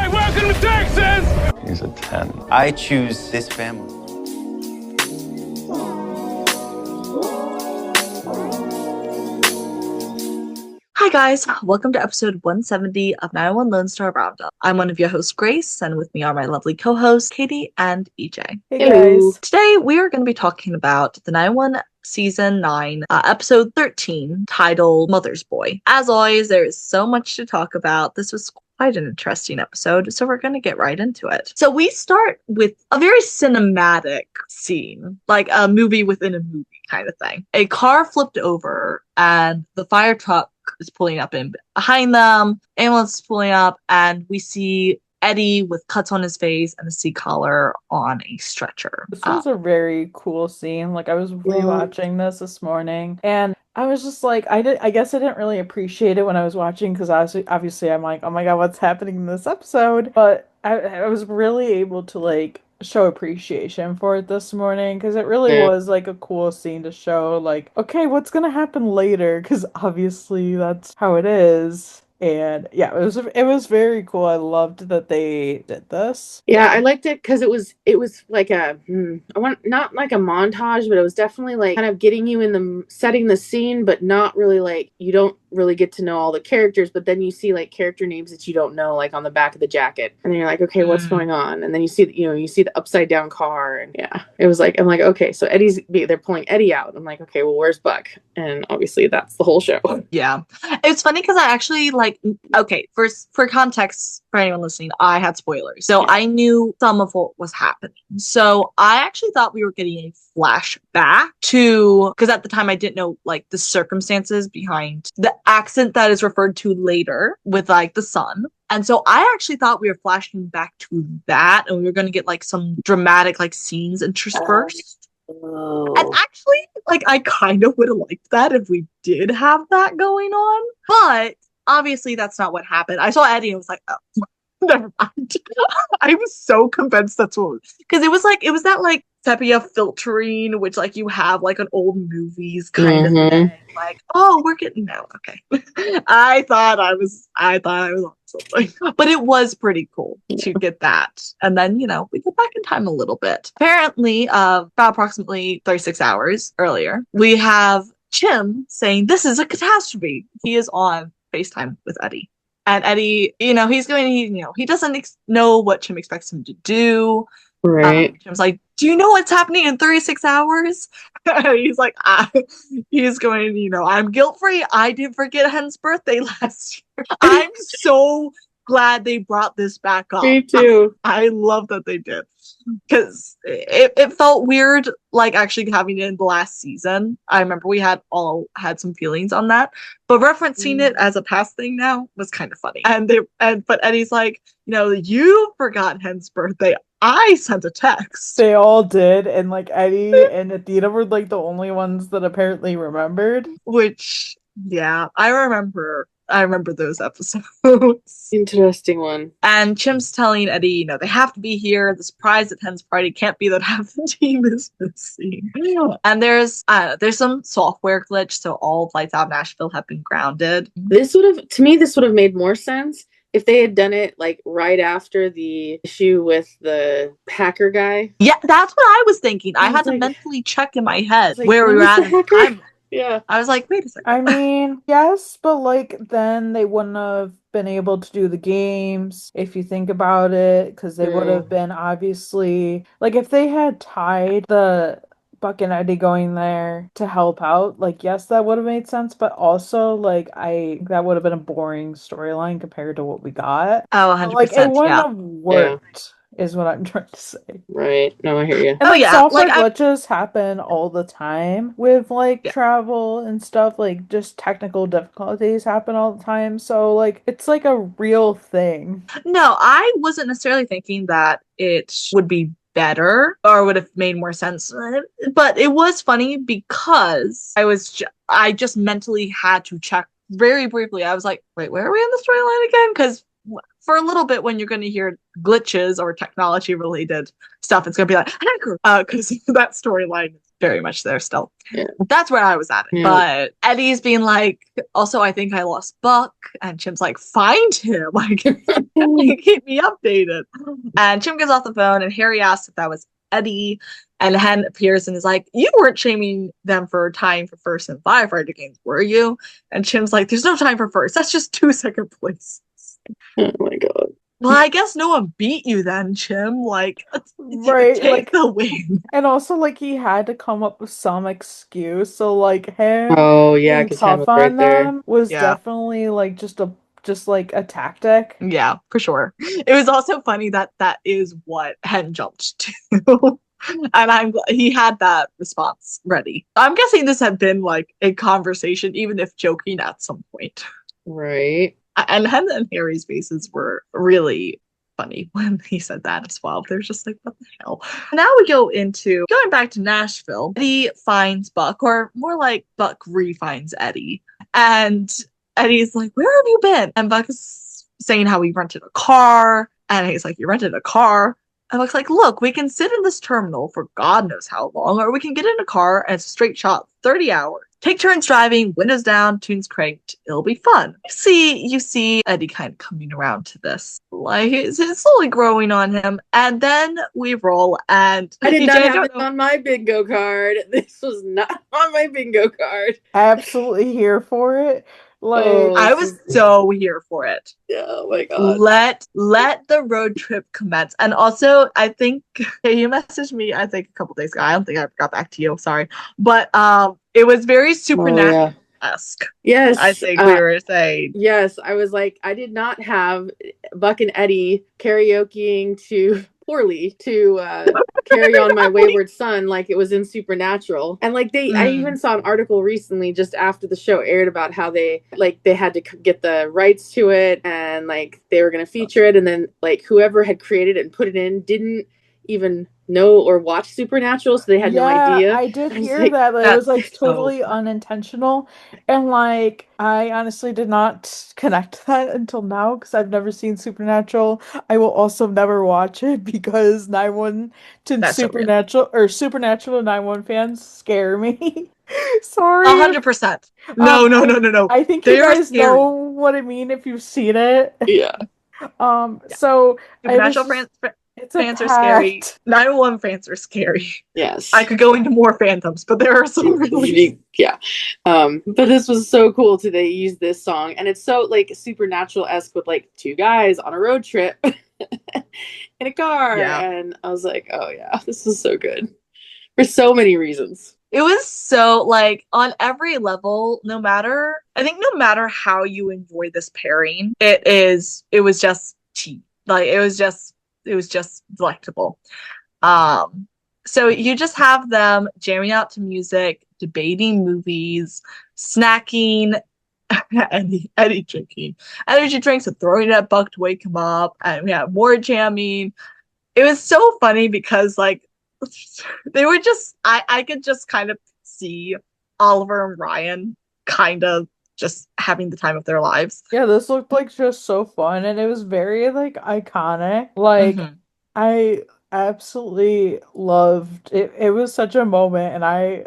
right, welcome to Texas! He's a 10. I choose this family. Hi guys, welcome to episode 170 of 901 Lone Star Roundup. I'm one of your hosts, Grace, and with me are my lovely co-hosts, Katie and EJ. Hey guys. Today we are going to be talking about the 901 Season 9, Episode 13, titled Mother's Boy. As always, there is so much to talk about. This was quite an interesting episode, so we're going to get right into it. So we start with a very cinematic scene, like a movie within a movie kind of thing. A car flipped over and the fire truck is pulling up in behind them. Ambulance is pulling up, and we see Eddie with cuts on his face and a C collar on a stretcher. This was a very cool scene. Like, I was rewatching this morning, and I was just like, I guess I didn't really appreciate it when I was watching, because obviously I'm like, oh my god, what's happening in this episode? But I was really able to like show appreciation for it this morning, because it really was like a cool scene to show, like, okay, what's gonna happen later, because obviously that's how it is. And yeah, it was very cool. I loved that they did this. Yeah, I liked it because it was like not like a montage, but it was definitely like kind of getting you in the setting the scene, but not really like you don't really get to know all the characters, but then you see like character names that you don't know, like on the back of the jacket, and then you're like, okay, what's going on? And then you see the upside down car, and yeah, it was like, I'm like, okay, so they're pulling Eddie out. I'm like, okay, well, where's Buck? And obviously that's the whole show. Yeah, it's funny because I actually for context for anyone listening, I had spoilers, so I knew some of what was happening. So I actually thought we were getting a flashback to, because at the time I didn't know like the circumstances behind the accident that is referred to later with like the son. And so I actually thought we were flashing back to that, and we were going to get like some dramatic like scenes interspersed. And actually, like, I kind of would have liked that if we did have that going on. But obviously that's not what happened. I saw Eddie and was like, oh, never mind. I was so convinced that's what, because it was that like sepia filtering, which like you have like an old movies kind of thing. Like, oh, we're getting now. Okay. I thought I was on something. But it was pretty cool to get that. And then, we go back in time a little bit. Apparently, about approximately 36 hours earlier, we have Chim saying this is a catastrophe. He is on FaceTime with Eddie. And Eddie, he doesn't know what Chim expects him to do. Right. Chim's like, do you know what's happening in 36 hours? He's like, he's going, I'm guilt-free. I didn't forget Hen's birthday last year. I'm so glad they brought this back up. Me too. I love that they did. Because it felt weird, like, actually having it in the last season. I remember we all had some feelings on that. But referencing it as a past thing now was kind of funny. But Eddie's like, you forgot Hen's birthday. I sent a text. They all did, and like Eddie and Athena were like the only ones that apparently remembered. Which, yeah, I remember those episodes. Interesting one. And Chim's telling Eddie, they have to be here. The surprise at Hen's party can't be that half the team is missing. And there's some software glitch, so all flights out of Nashville have been grounded. This would have made more sense if they had done it like right after the issue with the hacker guy. Yeah, that's what I was thinking. I had to mentally check in my head where we were at. Yeah. I was like, wait a second. I mean, yes, but like then they wouldn't have been able to do the games if you think about it, because they would have been obviously like if they had tied the Buck and Eddie going there to help out, like, yes, that would have made sense, but also like that would have been a boring storyline compared to what we got. Oh, 100%. Like it wouldn't have worked. Is what I'm trying to say. Right. No, I hear you. And software glitches happen all the time with like travel and stuff. Like just technical difficulties happen all the time. So like it's like a real thing. No, I wasn't necessarily thinking that it would be better or would have made more sense. But it was funny because I just mentally had to check very briefly. I was like, wait, where are we in the storyline again? Because for a little bit, when you're going to hear glitches or technology related stuff, it's going to be like hacker, because that storyline is very much there still. Yeah. That's where I was at. Yeah. But Eddie's being like, also, I think I lost Buck. And Chim's like, find him. Like, keep me updated. And Chim gets off the phone and Harry asks if that was Eddie. And Hen appears and is like, you weren't shaming them for tying for first in firefighter games, were you? And Chim's like, there's no time for first. That's just 2 second places. Oh my god. Well, I guess no one beat you then, Chim. Like, Right, take like the win. and also like he had to come up with some excuse. So like him Oh yeah, being because Hen tough was right on there. them was Yeah. definitely like just like a tactic. Yeah, for sure. It was also funny that that is what Hen jumped to. And he had that response ready. I'm guessing this had been like a conversation, even if joking at some point. Right. And Hen and Harry's faces were really funny when he said that as well. They're just like, what the hell? Now we go into going back to Nashville. Eddie finds Buck, or more like Buck re-finds Eddie. And Eddie's like, where have you been? And Buck is saying how he rented a car. And he's like, you rented a car? And Buck's like, look, we can sit in this terminal for God knows how long, or we can get in a car and it's a straight shot, 30 hours. Take turns driving, windows down, tunes cranked. It'll be fun. You see Eddie kind of coming around to this. Like, it's slowly growing on him. And then we roll, and I did DJ, not I have don't it know- on my bingo card. This was not on my bingo card. Absolutely here for it. Like Oh. I was so here for it. Yeah, oh my god. Let the road trip commence. And also, I think you messaged me, I think a couple days ago. I don't think I got back to you. Sorry. But it was very Supernatural-esque. Yes. I think we were saying. Yes, I was like, I did not have Buck and Eddie karaokeing to poorly to Carry On My Wayward Son like it was in Supernatural. And like I even saw an article recently just after the show aired about how they had to get the rights to it and like they were going to feature it, and then like whoever had created it and put it in didn't even know or watch Supernatural, so they had no idea. I did hear like, that it was like that's so totally unintentional, and like I honestly did not connect that until now because I've never seen Supernatural. I will also never watch it because 9-1 to That's so Supernatural or Supernatural 9-1 fans scare me. Sorry. 100%. No. I think They you are guys scary. know what I mean if you've seen it. Yeah. So Supernatural it's fans are scary. pact. 911 fans are scary. Yes. I could go into more fandoms, but there are some really. Yeah. But this was so cool to they use this song, and it's so like Supernatural-esque with like 2 guys on a road trip in a car. Yeah. And I was like, oh yeah, this is so good for so many reasons. It was so like on every level, no matter how you enjoy this pairing, it was just cheap. Like it was just delectable. So you just have them jamming out to music, debating movies, snacking, Eddie drinking energy drinks and throwing it at Buck to wake him up, and we have more jamming. It was so funny because like they were just I could just kind of see Oliver and Ryan kind of just having the time of their lives. Yeah, this looked like just so fun, and it was very like iconic. Like I absolutely loved it. It was such a moment, and I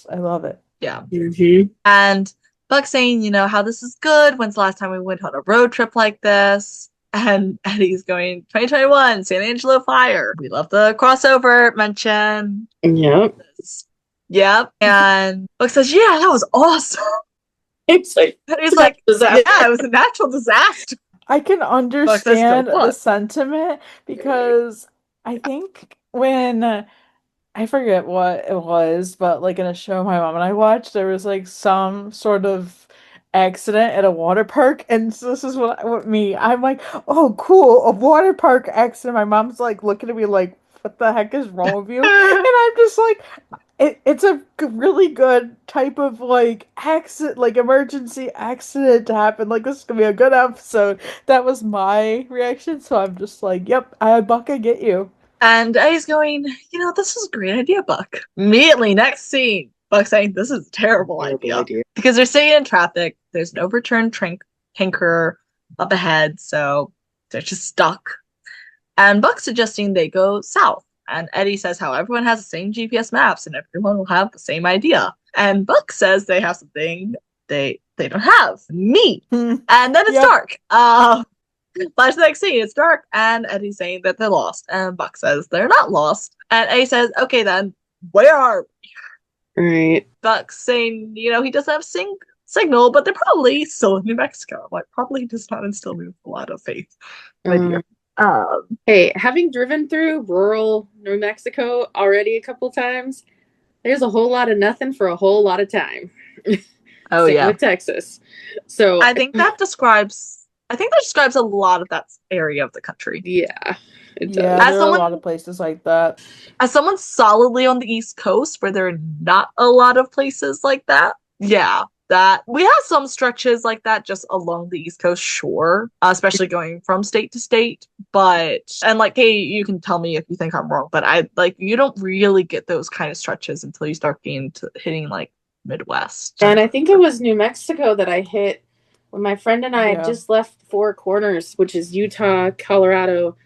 love it. Yeah. Mm-hmm. And Buck saying, you know, how this is good. When's the last time we went on a road trip like this? And Eddie's going 2021 San Angelo Fire. We love the crossover mention. Yep. Yep. And Buck says, yeah, that was awesome. It's like And he's like, disaster. yeah, it was a natural disaster. I can understand fun. the sentiment because I think when I forget what it was, but like in a show my mom and I watched, there was like some sort of accident at a water park, and so this is what I'm like, oh cool, a water park accident. My mom's like looking at me like, what the heck is wrong with you? And I'm just like, it's a really good type of like accident, like emergency accident to happen. Like this is gonna be a good episode. That was my reaction, so I'm just like, yep, Buck, I get you. And Eddie's going, you know, this is a great idea, Buck. Immediately, next scene, Buck saying, this is a terrible idea. Because they're sitting in traffic. There's an overturned tanker up ahead, so they're just stuck. And Buck's suggesting they go south. And Eddie says how everyone has the same GPS maps and everyone will have the same idea. And Buck says they have something they don't have. Me. And then it's Yep. dark. Flash the next scene, it's dark, and Eddie's saying that they're lost. And Buck says they're not lost. And Eddie says, okay then, where are we? Right. Buck's saying, he doesn't have signal, but they're probably still in New Mexico. Like, probably does not instill me with a lot of faith. Hey, having driven through rural New Mexico already a couple times, there's a whole lot of nothing for a whole lot of time. Oh Same yeah, with Texas. So I think that describes a lot of that area of the country. yeah, it does. Yeah, there are a lot of places like that. As someone solidly on the East Coast where there are not a lot of places like that, yeah, that we have some stretches like that just along the East Coast, sure, especially going from state to state. And like, hey, you can tell me if you think I'm wrong, but you don't really get those kind of stretches until you start hitting like Midwest. And I think it was New Mexico that I hit when my friend and I had just left Four Corners, which is Utah, Colorado,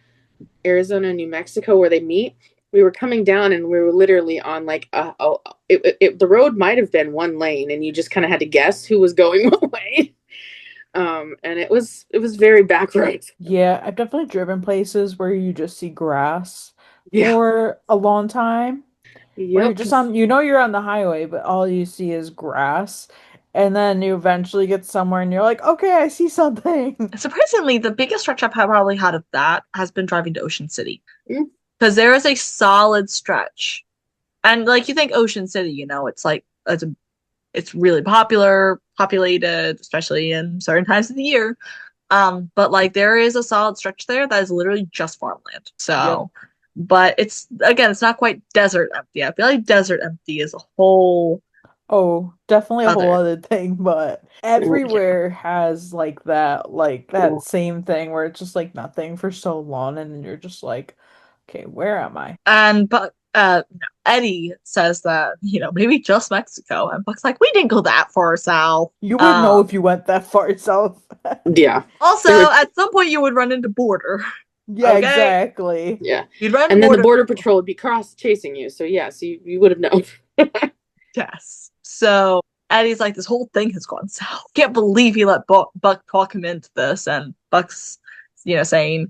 Arizona, New Mexico, where they meet. We were coming down and we were literally on like the road might have been one lane and you just kind of had to guess who was going what way. And it was very backwards. Yeah, I've definitely driven places where you just see grass for a long time. Where you're just you're on the highway, but all you see is grass. And then you eventually get somewhere and you're like, okay, I see something. Surprisingly, the biggest stretch I've probably had of that has been driving to Ocean City. Because there is a solid stretch. And like you think Ocean City, it's like it's really populated, especially in certain times of the year. But like there is a solid stretch there that is literally just farmland. So but it's not quite desert empty. I feel like desert empty is a whole definitely a whole other thing, but everywhere has like that same thing where it's just like nothing for so long and you're just like, okay, where am I? And Eddie says that, maybe just Mexico. And Buck's like, we didn't go that far south. You wouldn't know if you went that far south. Yeah. Also, at some point you would run into border. Yeah, okay? Exactly. Yeah. You'd run and then the border patrol would be chasing you. So yeah, so you would have known. Yes. So Eddie's like, this whole thing has gone south. Can't believe he let Buck talk him into this. And Buck's, saying,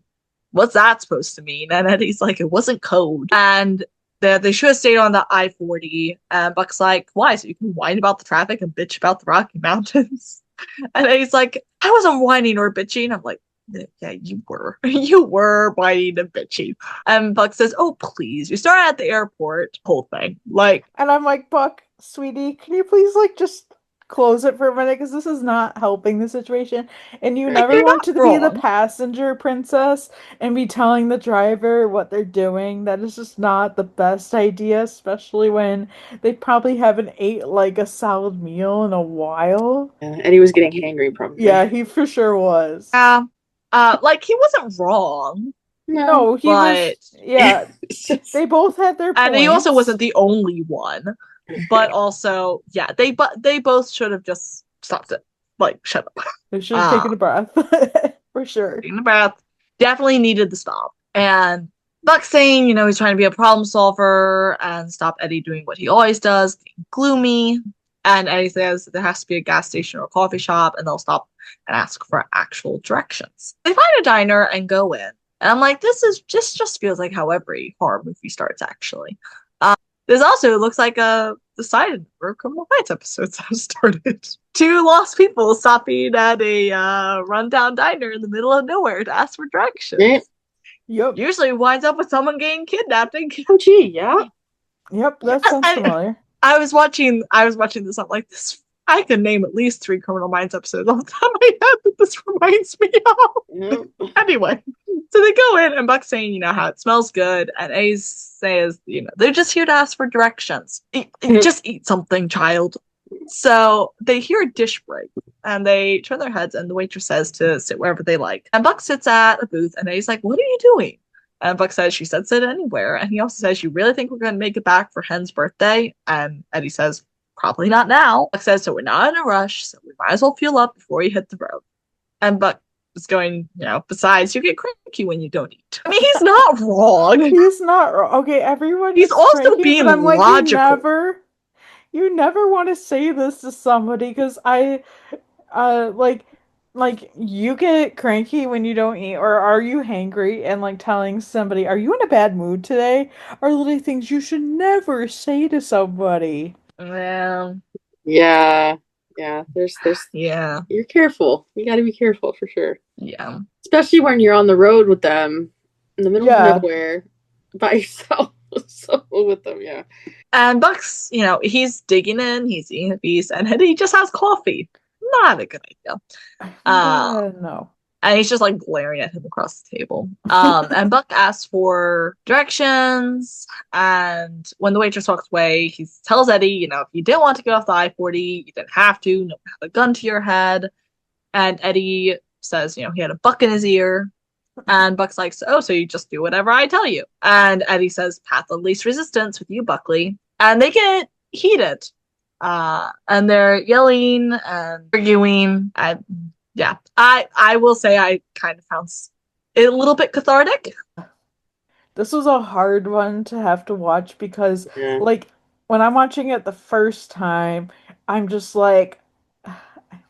what's that supposed to mean? And Eddie's like, it wasn't code. And they should have stayed on the I-40. And Buck's like, why? So you can whine about the traffic and bitch about the Rocky Mountains. And Eddie's like, I wasn't whining or bitching. I'm like, yeah, you were. You were whining and bitching. And Buck says, oh, please. You started at the airport. Whole thing. And I'm like, Buck, sweetie, can you please just close it for a minute because this is not helping the situation. And you never want to be the passenger princess and be telling the driver what they're doing. That is just not the best idea, especially when they probably haven't ate a solid meal in a while. Yeah, and he was getting hangry probably. Yeah, he for sure was. He wasn't wrong. No, he was. Yeah, they both had their points. And he also wasn't the only one. But also, yeah, they both should have just stopped it. Shut up. They should have taken a breath. For sure. Taking a breath. Definitely needed to stop. And Buck's saying, he's trying to be a problem solver and stop Eddie doing what he always does, being gloomy. And Eddie says there has to be a gas station or a coffee shop, and they'll stop and ask for actual directions. They find a diner and go in. And I'm like, this just feels like how every horror movie starts, actually. This also looks like the side of the Criminal Minds episodes have started. 2 lost people stopping at a rundown diner in the middle of nowhere to ask for directions. Yep. Usually winds up with someone getting kidnapped. Oh, gee, yeah. Yep, that sounds familiar. I was watching this. I'm like, this. I can name at least 3 Criminal Minds episodes off the top of my head that this reminds me of. Yep. Anyway, so they go in, and Buck's saying, how it smells good, and Ace says, they're just here to ask for directions. Just eat something, child. So they hear a dish break, and they turn their heads, and the waitress says to sit wherever they like. And Buck sits at a booth, and Ace like, what are you doing? And Buck says, she said sit anywhere. And he also says, you really think we're going to make it back for Hen's birthday? And Eddie says, probably not now. Buck says, so we're not in a rush, so we might as well fuel up before you hit the road. And Buck Just going, besides, you get cranky when you don't eat. I mean, he's not wrong. He's not wrong. Okay, everyone. He's also cranky, being but I'm like, logical. you never want to say this to somebody because like you get cranky when you don't eat, or are you hangry? And like telling somebody, "Are you in a bad mood today?" are literally things you should never say to somebody. Well, Yeah. Yeah. There's yeah, you're careful. You gotta be careful for sure. yeah. Especially when you're on the road with them in the middle of Yeah. nowhere by yourself. So with them, yeah. And Buck's, he's digging in, he's eating a piece, and he just has coffee. Not a good idea. Yeah, no. And he's just like glaring at him across the table. And Buck asks for directions. And when the waitress walks away, he tells Eddie, if you didn't want to get off the I-40, you didn't have to. No one had a gun to your head. And Eddie says, he had a buck in his ear. And Buck's like, so you just do whatever I tell you. And Eddie says, path of least resistance with you, Buckley. And they get heated. And they're yelling and arguing. Yeah, I will say I kind of found it a little bit cathartic. This was a hard one to have to watch because, Yeah. like, when I'm watching it the first time, I'm just like,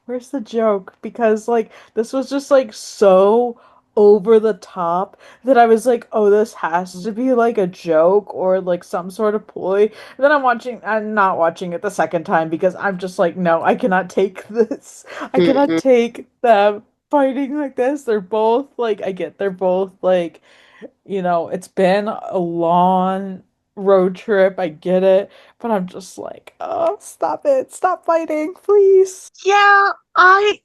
where's the joke? Because, like, this was just, like, so over the top that I was like, oh, this has to be, like, a joke or, like, some sort of ploy. And then I'm not watching it the second time because I'm just like, no, I cannot take this. I cannot Mm-mm. take them fighting like this. They're both, like, they're both, like, it's been a long road trip. I get it. But I'm just like, oh, stop it. Stop fighting, please. Yeah, I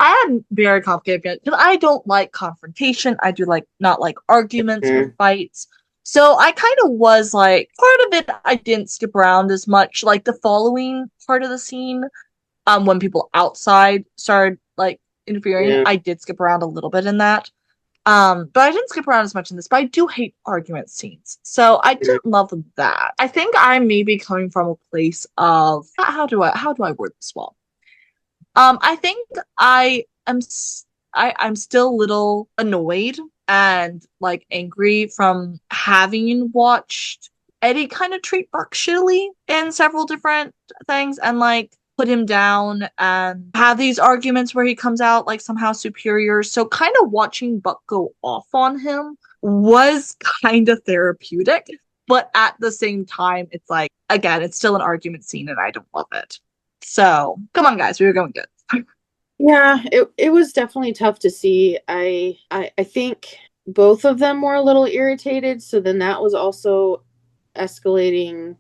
had very complicated because I don't like confrontation. I do not like arguments or Mm-mm. fights. So I kind of was like, part of it I didn't skip around as much. Like the following part of the scene, when people outside started like interfering, Yeah. I did skip around a little bit in that. But I didn't skip around as much in this, but I do hate argument scenes. So I didn't love that. I think I'm maybe coming from a place of how do I word this well? I think I'm still a little annoyed and like angry from having watched Eddie kind of treat Buck shittily in several different things and like put him down and have these arguments where he comes out like somehow superior. So kind of watching Buck go off on him was kind of therapeutic. But at the same time, it's like, again, it's still an argument scene and I don't love it. So come on, guys, we were going good. Yeah, it was definitely tough to see. I think both of them were a little irritated, so then that was also escalating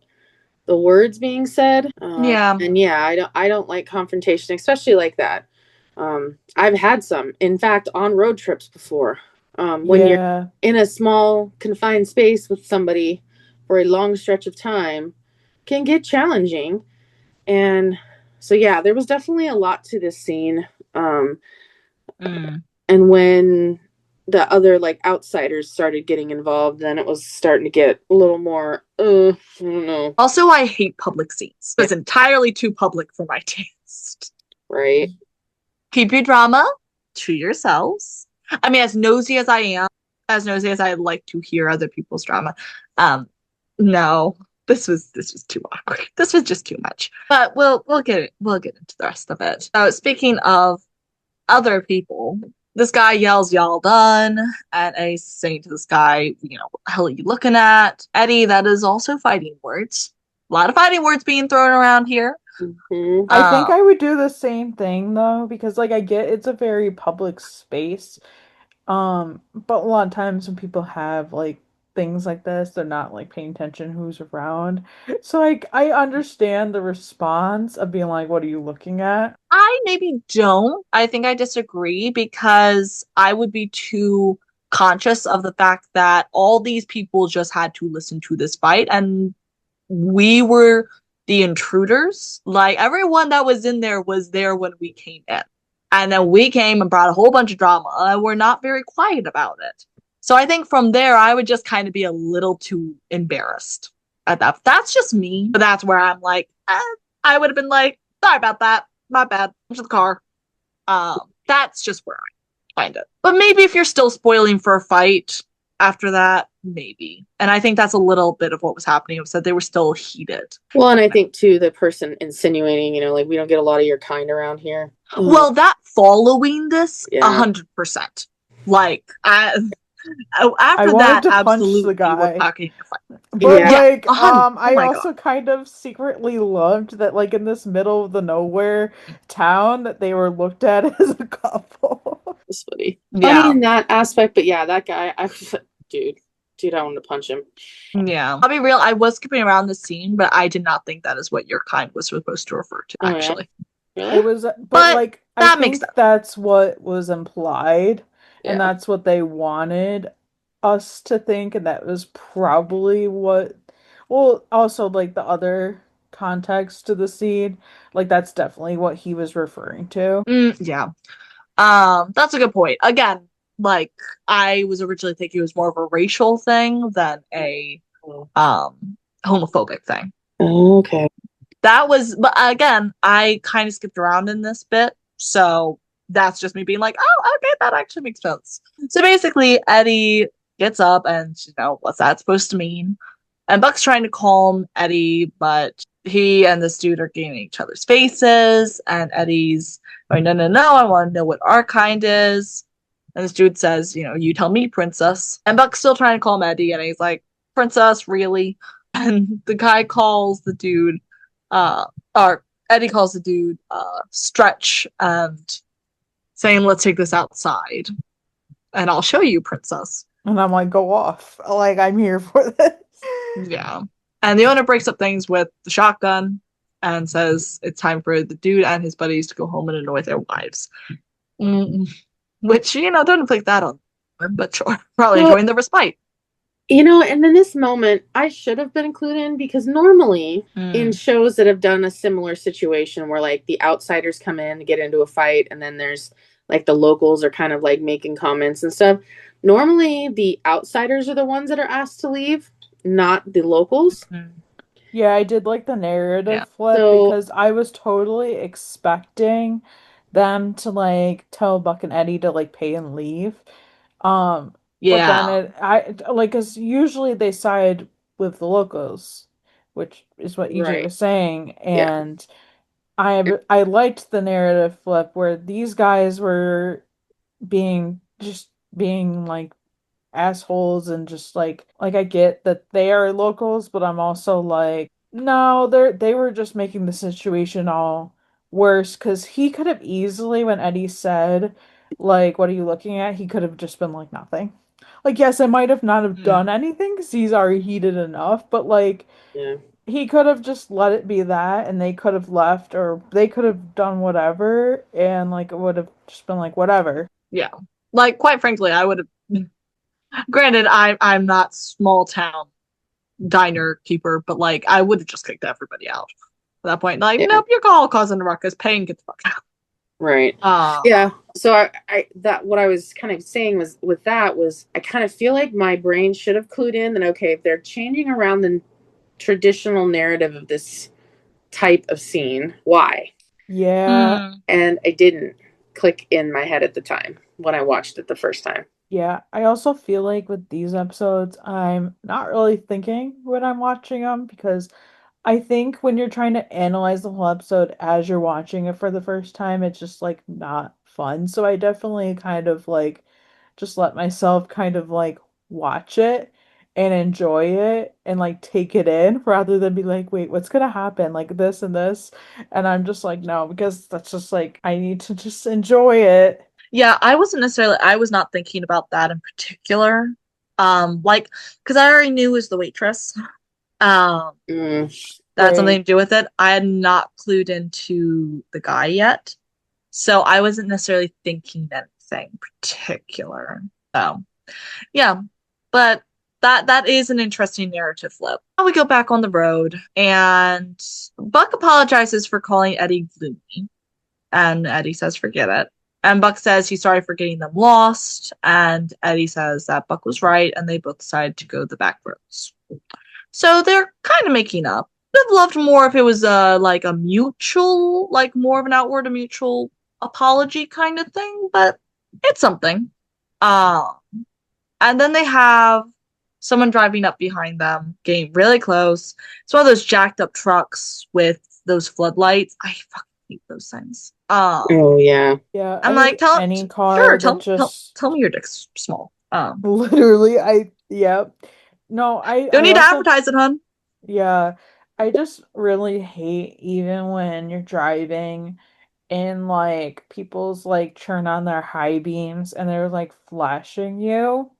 the words being said. Yeah. And yeah, I don't like confrontation, especially like that. I've had some, in fact, on road trips before. When you're in a small confined space with somebody for a long stretch of time, can get challenging. And so yeah, there was definitely a lot to this scene. And when the other like outsiders started getting involved, then it was starting to get a little more I don't know. Also, I hate public scenes. It's entirely too public for my taste. Right. Keep your drama to yourselves. I mean, as nosy as I am, as nosy as I like to hear other people's drama, no, this was too awkward. This was just too much. But we'll get into the rest of it. So speaking of other people, this guy yells, "Y'all done?" And Eddie's saying to this guy, "What the hell are you looking at?" Eddie, that is also fighting words. A lot of fighting words being thrown around here. Mm-hmm. I think I would do the same thing though, because like I get it's a very public space. But a lot of times when people have like things like this, they're not like paying attention who's around. So like I understand the response of being like, what are you looking at? I maybe don't. I think I disagree because I would be too conscious of the fact that all these people just had to listen to this fight and we were the intruders. Like everyone that was in there was there when we came in. And then we came and brought a whole bunch of drama and we're not very quiet about it. So I think from there, I would just kind of be a little too embarrassed at that. That's just me. But that's where I'm like, I would have been like, sorry about that. My bad. To the car. That that's just where I find it. But maybe if you're still spoiling for a fight after that, maybe. And I think that's a little bit of what was happening. It was that they were still heated. Well, and I think too, the person insinuating, like we don't get a lot of your kind around here. Well, that following this, Yeah. 100%. Like, after wanted that, to punch absolutely, the guy. we're packing a fight. But Yeah. like, Oh I my also kind of secretly loved that, like, in this middle of the nowhere town, that they were looked at as a couple. It's funny. Yeah. Funny in that aspect, but yeah, that guy, dude, I wanted to punch him. Yeah. I'll be real, I was skipping around the scene, but I did not think that is what your kind was supposed to refer to, Oh, yeah? actually. Really? It was, But like, that I makes think sense. that's what was implied, Yeah. and that's what they wanted us to think, and that was probably what. Well, also, like, the other context to the scene, like, that's definitely what he was referring to. Yeah. That's a good point. Again, like, I was originally thinking it was more of a racial thing than a homophobic thing. Okay. That was, but again, I kind of skipped around in this bit, so that's just me being like, oh, okay, that actually makes sense. So basically, Eddie gets up and, what's that supposed to mean? And Buck's trying to calm Eddie, but he and this dude are getting in each other's faces, and Eddie's going, no, I want to know what our kind is. And this dude says, you tell me, princess. And Buck's still trying to calm Eddie, and he's like, princess, really? And the guy calls the dude, or Eddie calls the dude, Stretch, and saying, let's take this outside, and I'll show you, princess. And I'm like, go off. Like, I'm here for this. Yeah. And the owner breaks up things with the shotgun and says it's time for the dude and his buddies to go home and annoy their wives. Which, don't inflict that on them, but sure. Probably enjoying the respite. And in this moment, I should have been included in, because normally in shows that have done a similar situation where, like, the outsiders come in to get into a fight, and then there's, like, the locals are kind of, like, making comments and stuff. Normally, the outsiders are the ones that are asked to leave, not the locals. Yeah, I did like the narrative flip, So- because I was totally expecting them to, like, tell Buck and Eddie to, like, pay and leave. But then because usually they side with the locals, which is what EJ Right. was saying, and I liked the narrative flip where these guys were being like assholes, and just like I get that they are locals, but I'm also like, no, they were just making the situation all worse, because he could have easily, when Eddie said, like, what are you looking at, he could have just been like, nothing. Like, yes, I might have not have done anything because he's already heated enough, but like, he could have just let it be that, and they could have left, or they could have done whatever, and like, it would have just been like, whatever. Yeah. Like, quite frankly, I would have, granted, I'm not small town diner keeper, but like, I would have just kicked everybody out at that point. Like, nope, you're all causing a ruckus, pay and get the fuck out. Right. Yeah. So I that what I was kind of saying was with that was, I kind of feel like my brain should have clued in that, okay, if they're changing around the traditional narrative of this type of scene, why? Yeah. And I didn't click in my head at the time when I watched it the first time. Yeah, I also feel like with these episodes, I'm not really thinking when I'm watching them, because I think when you're trying to analyze the whole episode as you're watching it for the first time, it's just like not fun. So I definitely kind of like just let myself kind of like watch it and enjoy it and like take it in, rather than be like, wait, what's gonna happen? Like this and this. And I'm just like, no, because that's just like, I need to just enjoy it. Yeah, I was not thinking about that in particular. Like, because I already knew it was the waitress. That had something to do with it. I had not clued into the guy yet, so I wasn't necessarily thinking anything particular. So, yeah, but that is an interesting narrative flip. Now we go back on the road, and Buck apologizes for calling Eddie gloomy, and Eddie says, "Forget it." And Buck says he's sorry for getting them lost, and Eddie says that Buck was right, and they both decided to go the back roads. So they're kind of making up. I'd have loved more if it was like a mutual, like more of an outward, a mutual apology kind of thing, but it's something. Um, and then they have someone driving up behind them, getting really close. It's one of those jacked up trucks with those floodlights. I fucking hate those things. Oh yeah. Yeah, I'm I like, hate any car sure, that just tell me your dick's small. literally yep. No, Don't I need to also advertise it, hun. yeah, I just really hate even when you're driving and like people's like turn on their high beams and they're like flashing you.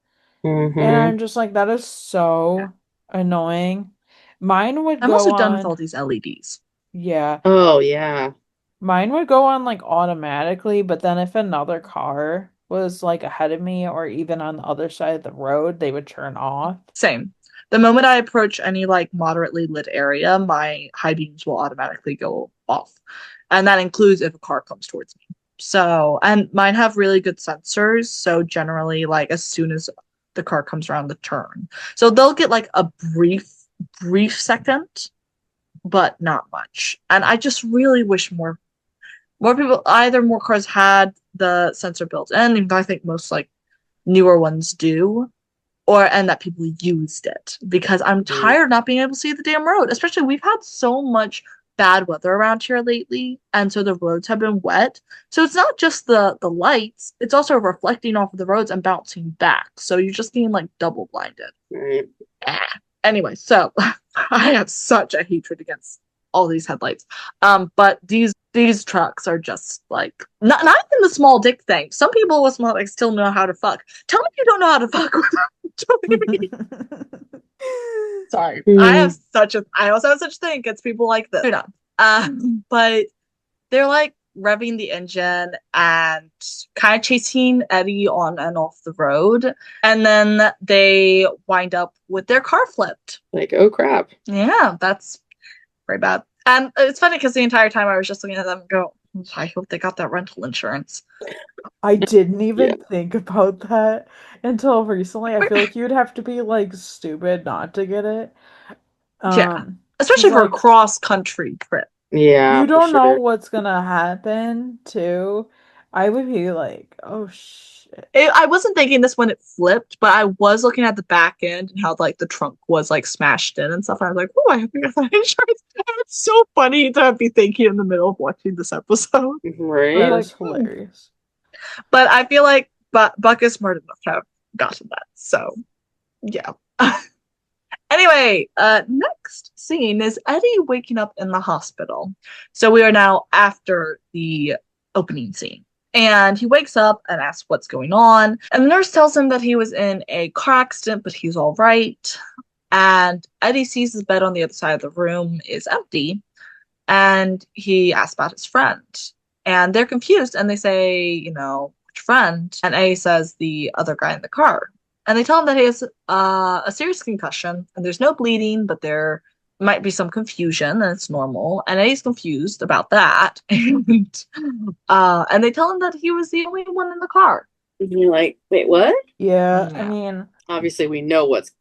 And Mm-hmm. I'm just like, that is so annoying. Mine would I'm go also done with on, all these LEDs. yeah, Oh yeah. mine would go on like automatically, but then if another car was like ahead of me or even on the other side of the road, they would turn off. Same. The moment I approach any like moderately lit area, my high beams will automatically go off. And that includes if a car comes towards me. So, and mine have really good sensors. So generally, like as soon as the car comes around the turn. So they'll get like a brief second, but not much. And I just really wish more people, either more cars had the sensor built in, even though I think most like newer ones do, or and that people used it because I'm tired of not being able to see the damn road. Especially we've had so much bad weather around here lately, and so the roads have been wet. So it's not just the lights; it's also reflecting off of the roads and bouncing back. So you're just getting like double blinded. Right. Anyway, so I have such a hatred against all these headlights. But these trucks are just like not even the small dick thing. Some people with small dicks still know how to fuck. Tell me you don't know how to fuck with Sorry. Mm. I also have such a thing against people like this. They're not. But they're like revving the engine and kind of chasing Eddie on and off the road. And then they wind up with their car flipped. Like, oh crap. Yeah, that's very bad. And it's funny because the entire time I was just looking at them and go, I hope they got that rental insurance. I didn't even Yeah. think about that until recently. I feel like you'd have to be like stupid not to get it. Yeah. 'Cause Especially for a like cross country trip. Yeah, you for don't know sure. what's gonna happen too. I would be like, oh shit. I wasn't thinking this when it flipped, but I was looking at the back end and how like the trunk was like smashed in and stuff. And I was like, oh, I hope you got that insurance. And it's so funny to be thinking in the middle of watching this episode. Right. I'm That like, is hilarious. But I feel like Buck is smart enough to have gotten that. So yeah. Anyway, next scene is Eddie waking up in the hospital. So we are now after the opening scene. And he wakes up and asks what's going on. And the nurse tells him that he was in a car accident, but he's all right. And Eddie sees his bed on the other side of the room is empty. And he asks about his friend. And they're confused and they say, which friend? And Eddie says the other guy in the car. And they tell him that he has a serious concussion and there's no bleeding, but there might be some confusion and it's normal. And Eddie's confused about that. And they tell him that he was the only one in the car. And you're like, wait, what? Yeah, I Yeah. mean, Obviously, we know what's,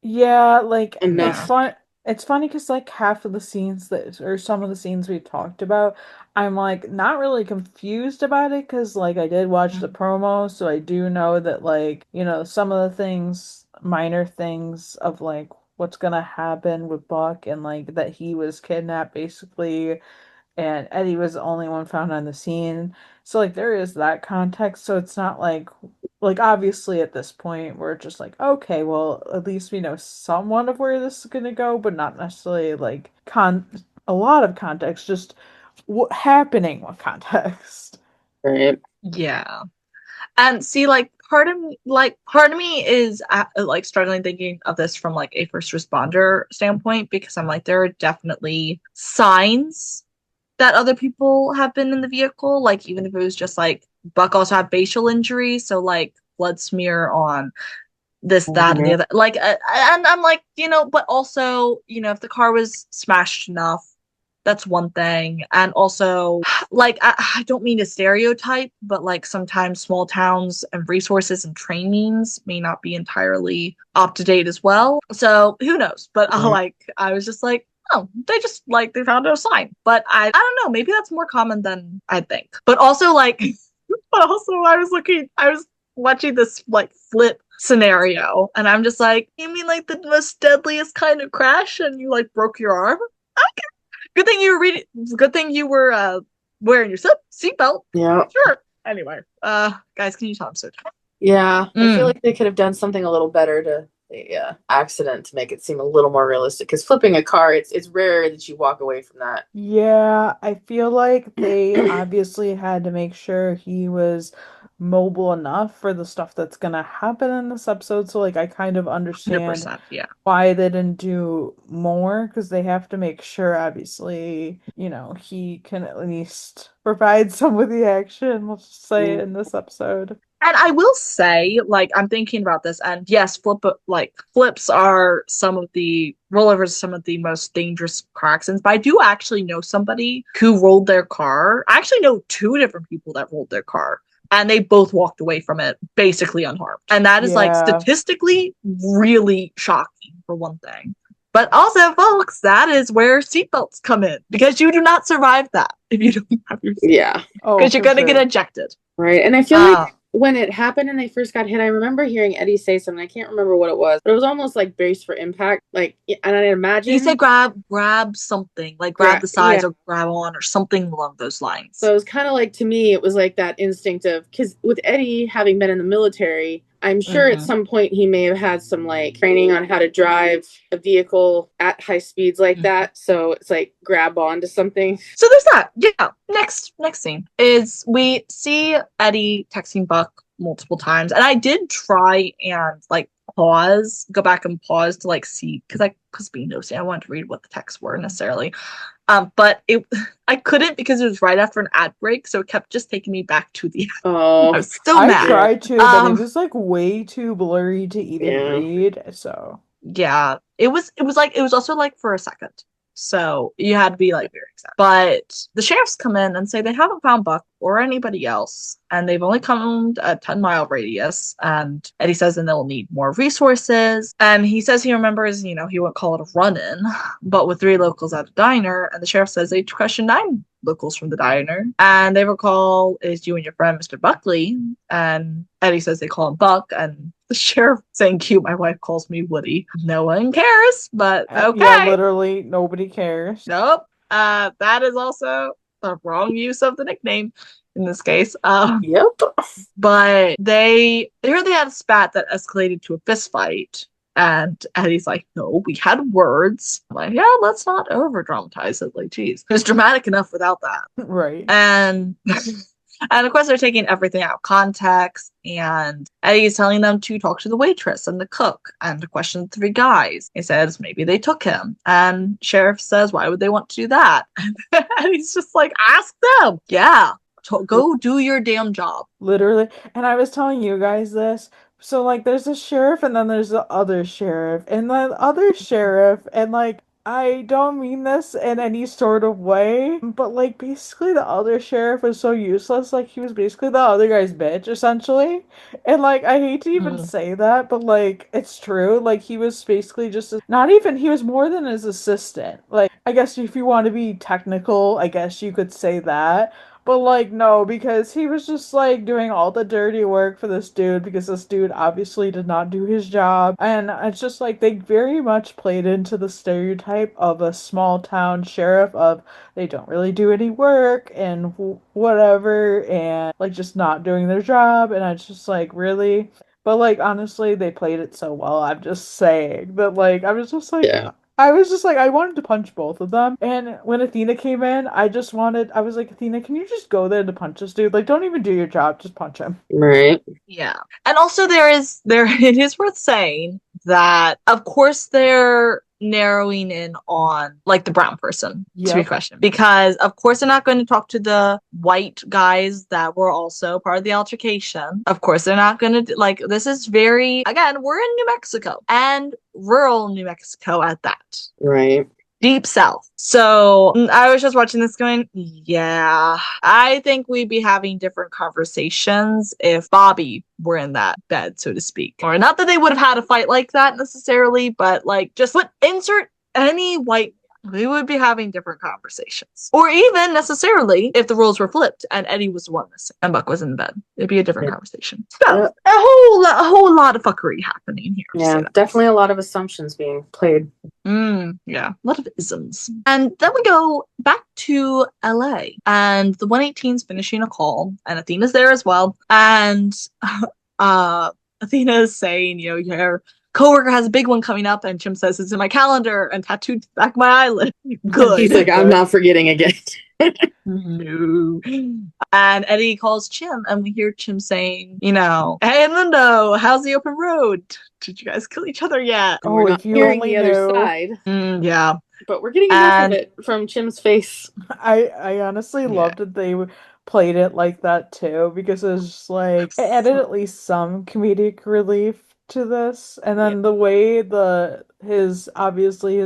yeah, like it's enough. fun. It's funny because like half of the scenes that, or some of the scenes we talked about, I'm like not really confused about it because like I did watch the promo, so I do know that like some of the things, minor things of like what's gonna happen with Buck and like that he was kidnapped basically, and Eddie was the only one found on the scene. So like there is that context. So it's not like obviously at this point we're just like, okay, well at least we know somewhat of where this is gonna go, but not necessarily like a lot of context, just what happening with context. Right. Yeah. And see, like part of me is like struggling thinking of this from like a first responder standpoint because I'm like there are definitely signs that other people have been in the vehicle. Like even if it was just like Buck also had facial injuries, so like blood smear on this, that, and the other. Like, and I'm like, but also, if the car was smashed enough, that's one thing. And also, like, I don't mean to stereotype, but like sometimes small towns and resources and trainings may not be entirely up to date as well. So who knows? But I was just like, oh, they just like they found a sign. But I don't know, maybe that's more common than I think. But also like but also I was watching this like flip scenario and I'm just like, you mean like the most deadliest kind of crash and you like broke your arm? Okay. Good thing you were wearing your seatbelt. Yeah. Sure. Anyway, guys, can you tell I'm so tired? Yeah. I feel like they could have done something a little better to the accident to make it seem a little more realistic. Because flipping a car, it's rare that you walk away from that. Yeah, I feel like they obviously had to make sure he was mobile enough for the stuff that's gonna happen in this episode. So like I kind of understand 100%, yeah. why they didn't do more because they have to make sure obviously, he can at least provide some of the action, let's just say, in this episode. And I will say, like, I'm thinking about this, and yes, flips are some of the rollovers, some of the most dangerous car accidents. But I do actually know somebody who rolled their car. I actually know two different people that rolled their car, and they both walked away from it basically unharmed. And that is like Yeah. statistically really shocking for one thing. But also, folks, that is where seatbelts come in because you do not survive that if you don't have your seatbelt. Yeah. Oh, Because you're for going to sure. get ejected. Right. And I feel like when it happened and they first got hit, I remember hearing Eddie say something. I can't remember what it was, but it was almost like brace for impact. Like, and I imagine He said grab something, like grab the sides or grab on or something along those lines. So it was kind of like, to me, it was like that instinct of, because with Eddie having been in the military, I'm sure at some point he may have had some like training on how to drive a vehicle at high speeds like that. So it's like grab onto something. So there's that. Yeah. Next scene is we see Eddie texting Buck multiple times, and I did try and like go back and pause to like see because being nosy, I wanted to read what the texts were necessarily. But I couldn't because it was right after an ad break, so it kept just taking me back to the ad. I was so mad. I tried to, but it was like way too blurry to even read. So yeah, it was also like for a second. So you had to be like very excited. But the sheriffs come in and say they haven't found Buck or anybody else, and they've only come a 10-mile radius. And Eddie says then they'll need more resources. And he says he remembers, he wouldn't call it a run-in, but with 3 locals at a diner. And the sheriff says they questioned 9 locals from the diner, and they recall is you and your friend Mr. Buckley. And Eddie says they call him Buck, and the sheriff saying cute, my wife calls me Woody. No one cares, but okay. Yeah, literally nobody cares. Nope. That is also the wrong use of the nickname in this case. Yep. But they had a spat that escalated to a fist fight. And Eddie's like, no, we had words. I'm like, yeah, let's not over dramatize it. Like, geez, it was dramatic enough without that. Right. And of course, they're taking everything out of context. And Eddie's telling them to talk to the waitress and the cook and to question the 3 guys. He says maybe they took him. And Sheriff says, why would they want to do that? And he's just like, ask them. Yeah. Go do your damn job. Literally. And I was telling you guys this. So, like, there's a sheriff and then there's the other sheriff. And the other sheriff, and, like, I don't mean this in any sort of way, but, like, basically the other sheriff was so useless. Like, he was basically the other guy's bitch, essentially. And, like, I hate to even say that, but, like, it's true. Like, he was basically just, he was more than his assistant. Like, I guess if you want to be technical, I guess you could say that. But, like, no, because he was just, like, doing all the dirty work for this dude because this dude obviously did not do his job. And it's just, like, they very much played into the stereotype of a small town sheriff of they don't really do any work and whatever and, like, just not doing their job. And it's just, like, really? But, like, honestly, they played it so well. I'm just saying that, like, I was just, like... Yeah. I was just like, I wanted to punch both of them. And when Athena came in, I was like, Athena, can you just go there to punch this dude? Like, don't even do your job, just punch him. Right. Yeah. And also it is worth saying that, of course, they're narrowing in on like the brown person to be questioned, because of course they're not going to talk to the white guys that were also part of the altercation. Of course they're not going to like, this is very, again, we're in New Mexico, and rural New Mexico at that. Right. Deep South. So I was just watching this going, yeah, I think we'd be having different conversations if Bobby were in that bed, so to speak. Or not that they would have had a fight like that necessarily, but like just insert any white we would be having different conversations. Or even necessarily if the roles were flipped and Eddie was the one missing and Buck was in bed. It'd be a different conversation. So a whole lot of fuckery happening here. Yeah, definitely a lot of assumptions being played. Yeah, a lot of isms. And then we go back to LA and the 118's finishing a call and Athena's there as well. And Athena is saying, your coworker has a big one coming up, and Chim says it's in my calendar and tattooed back my eyelid. Good. He's like, I'm not forgetting again. No. And Eddie calls Chim, and we hear Chim saying, hey, Edmundo, how's the open road? Did you guys kill each other yet? Oh, we're not hearing the other side. Yeah. But we're getting enough of it from Chim's face. I honestly loved that they played it like that too, because it was just like, it added at least some comedic relief to this, and then the way his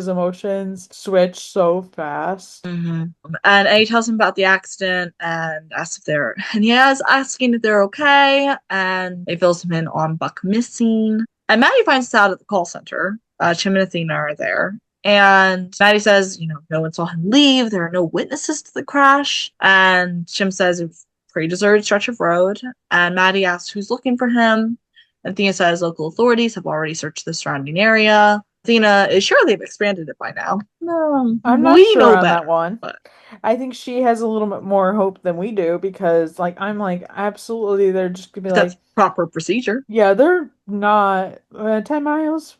emotions switch so fast. And Eddie tells him about the accident and asks he is asking if they're okay, and they fills him in on Buck missing. And Maddie finds out at the call center. Chim and Athena are there. And Maddie says, no one saw him leave. There are no witnesses to the crash. And Chim says it's a pretty deserted stretch of road. And Maddie asks who's looking for him. Athena says local authorities have already searched the surrounding area. Athena is sure they've expanded it by now. No, I'm not sure on that one. But I think she has a little bit more hope than we do, because I'm like, absolutely, they're just gonna be that's proper procedure. Yeah, they're not 10 miles.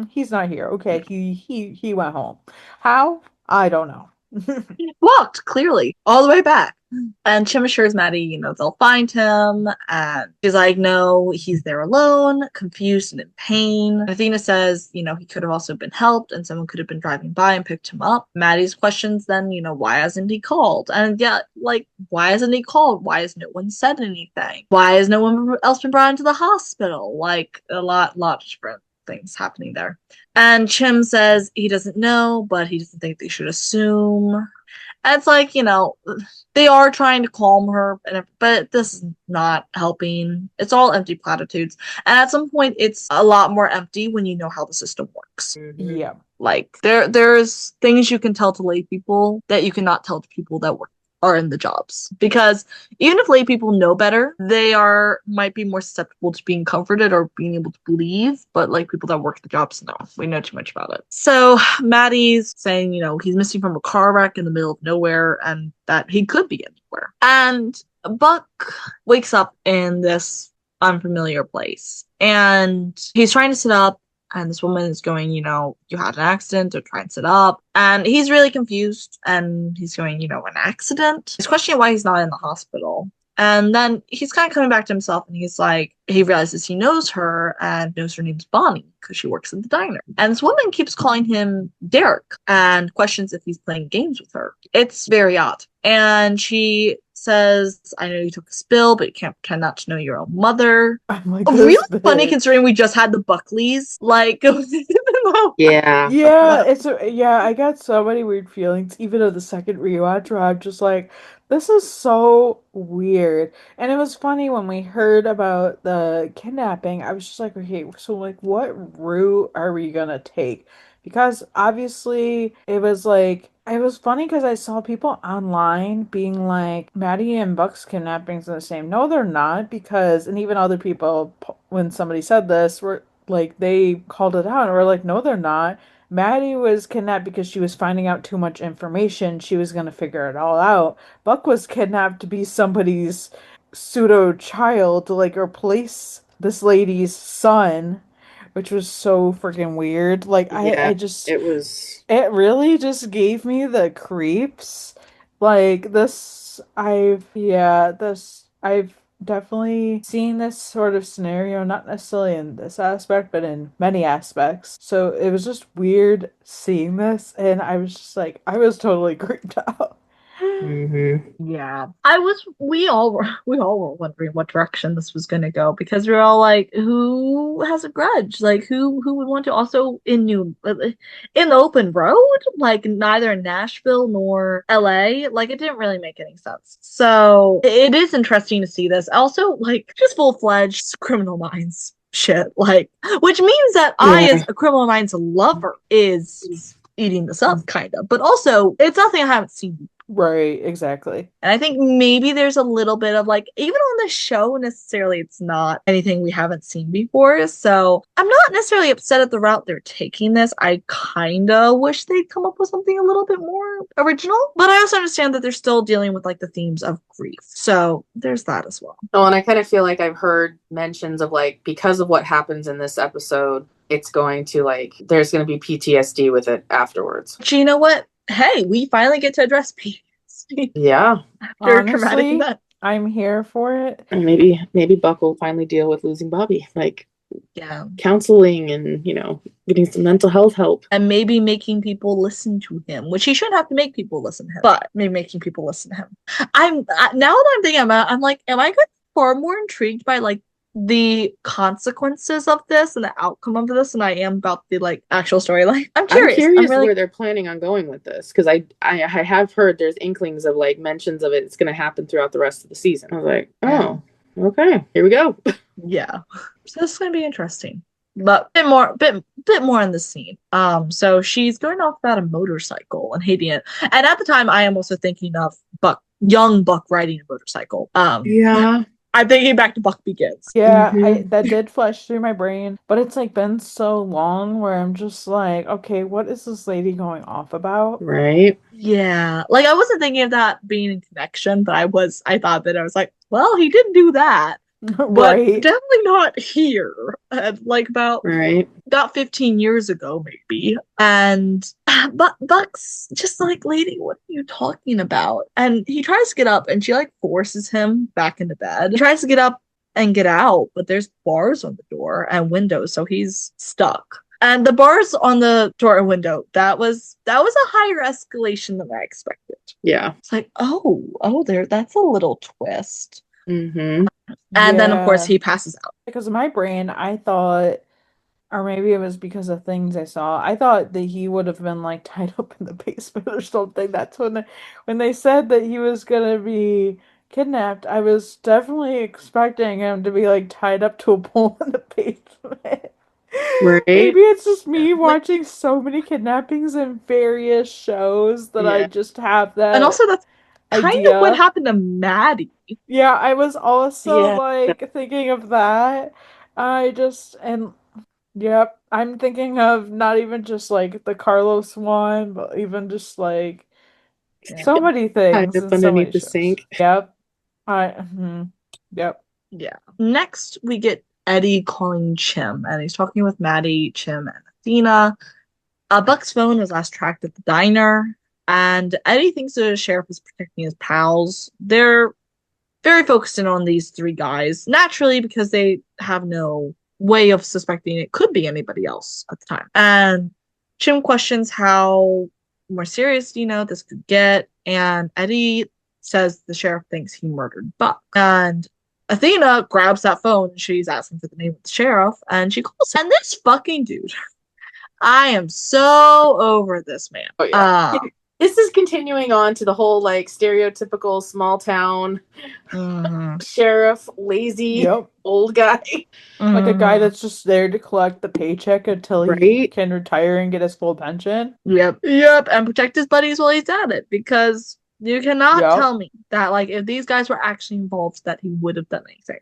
He's not here. Okay, he went home. How? I don't know. He walked clearly all the way back. And Chim assures Maddie, they'll find him. And she's like, no, he's there alone, confused and in pain. And Athena says, he could have also been helped and someone could have been driving by and picked him up. Maddie's questions then, why hasn't he called? And why hasn't he called? Why has no one said anything? Why has no one else been brought into the hospital? A lot of different things happening there. And Chim says he doesn't know, but he doesn't think they should assume. And it's like, they are trying to calm her, but this is not helping. It's all empty platitudes. And at some point, it's a lot more empty when you know how the system works. Yeah. There's things you can tell to lay people that you cannot tell to people that are in the jobs, because even if lay people know better, they might be more susceptible to being comforted or being able to believe, but people that work the jobs we know too much about it. So Maddie's saying he's missing from a car wreck in the middle of nowhere and that he could be anywhere. And Buck wakes up in this unfamiliar place and he's trying to sit up. And this woman is going, you had an accident, or try and sit up. And he's really confused. And he's going, an accident? He's questioning why he's not in the hospital. And then he's kind of coming back to himself. And he's like, he realizes he knows her and knows her name's Bonnie because she works at the diner. And this woman keeps calling him Derek and questions if he's playing games with her. It's very odd. And she says, I know you took a spill, but you can't pretend not to know your own mother. I'm like, really funny considering we just had the Buckleys. Yeah, I got so many weird feelings, even of the second rewatch, where I'm just like, this is so weird. And it was funny when we heard about the kidnapping, I was just like, okay, so what route are we gonna take? Because obviously it was funny because I saw people online being like, Maddie and Buck's kidnappings are the same. No, they're not, and even other people, when somebody said this, were like, they called it out and were like, no, they're not. Maddie was kidnapped because she was finding out too much information. She was going to figure it all out. Buck was kidnapped to be somebody's pseudo child to replace this lady's son, which was so freaking weird. It really just gave me the creeps. I've definitely seen this sort of scenario, not necessarily in this aspect, but in many aspects. So it was just weird seeing this, and I was just like, I was totally creeped out. Yeah, we all were wondering what direction this was going to go, because we were all like, who has a grudge? Who would want to also in the open road, neither in Nashville nor LA. It didn't really make any sense. So it is interesting to see this also, just full-fledged Criminal Minds shit, which means that I, as a Criminal Minds lover, is eating this up, kind of. But also, it's nothing I haven't seen before. Right, exactly. And I think maybe there's a little bit of like, even on the show, necessarily, it's not anything we haven't seen before. So I'm not necessarily upset at the route they're taking this. I kind of wish they'd come up with something a little bit more original. But I also understand that they're still dealing with like the themes of grief. So there's that as well. Oh, and I kind of feel like I've heard mentions of like, because of what happens in this episode, it's going to like, there's going to be PTSD with it afterwards. But you know what? Hey, we finally get to address PTSD. Yeah. After a traumatic Honestly, event. I'm here for it. And maybe Buck will finally deal with losing Bobby. Like, Yeah. counseling and, getting some mental health help. And maybe making people listen to him, which he shouldn't have to make people listen to him, but maybe making people listen to him. Now that I'm thinking about it, I'm like, am I going to be far more intrigued by like the consequences of this and the outcome of this than I am about the like actual storyline? I'm curious. I'm really... where they're planning on going with this, because I have heard there's inklings of like mentions of it's going to happen throughout the rest of the season. I was like, oh, okay, here we go. Yeah. So this is going to be interesting. But bit more in the scene. So she's going off about a motorcycle and hating it. And at the time, I am also thinking of young Buck riding a motorcycle. Yeah. I'm thinking back to Buck Begins. Yeah, that did flash through my brain, but it's like been so long where I'm just like, okay, what is this lady going off about? Right. Yeah. Like I wasn't thinking of that being in connection, but I thought that I was like, well, he didn't do that. But Right. definitely not here. Like about 15 years ago, maybe. And but Buck's just like, lady, what are you talking about? And he tries to get up and she like forces him back into bed. He tries to get up and get out, but there's bars on the door and windows, so he's stuck. And the bars on the door and window, that was a higher escalation than I expected. Yeah. It's like, that's a little twist. Mm-hmm. And then, of course, he passes out. Because in my brain, I thought, or maybe it was because of things I saw, I thought that he would have been like tied up in the basement or something. That's when they said that he was gonna be kidnapped, I was definitely expecting him to be like tied up to a pole in the basement. Right. Maybe it's just me watching so many kidnappings in various shows that I just have that. And also, that's kind of what happened to Maddie. Yeah, I was also like thinking of that. Yep, I'm thinking of not even just like the Carlos one, but even just like so many things Kind of underneath the sink. Yep. Yep. Yeah. Next, we get Eddie calling Chim, and he's talking with Maddie, Chim, and Athena. Buck's phone was last tracked at the diner, and Eddie thinks the sheriff is protecting his pals. They're very focused in on these three guys, naturally, because they have no way of suspecting it could be anybody else at the time. And Chim questions how more serious this could get, and Eddie says the sheriff thinks he murdered Buck. And Athena grabs that phone and she's asking for the name of the sheriff, and she calls him. And this fucking dude, I am so over this man. Oh, yeah. This is continuing on to the whole like stereotypical small town sheriff, lazy old guy. Like a guy that's just there to collect the paycheck until he can retire and get his full pension. Yep. And protect his buddies while he's at it, because you cannot tell me that like if these guys were actually involved that he would have done anything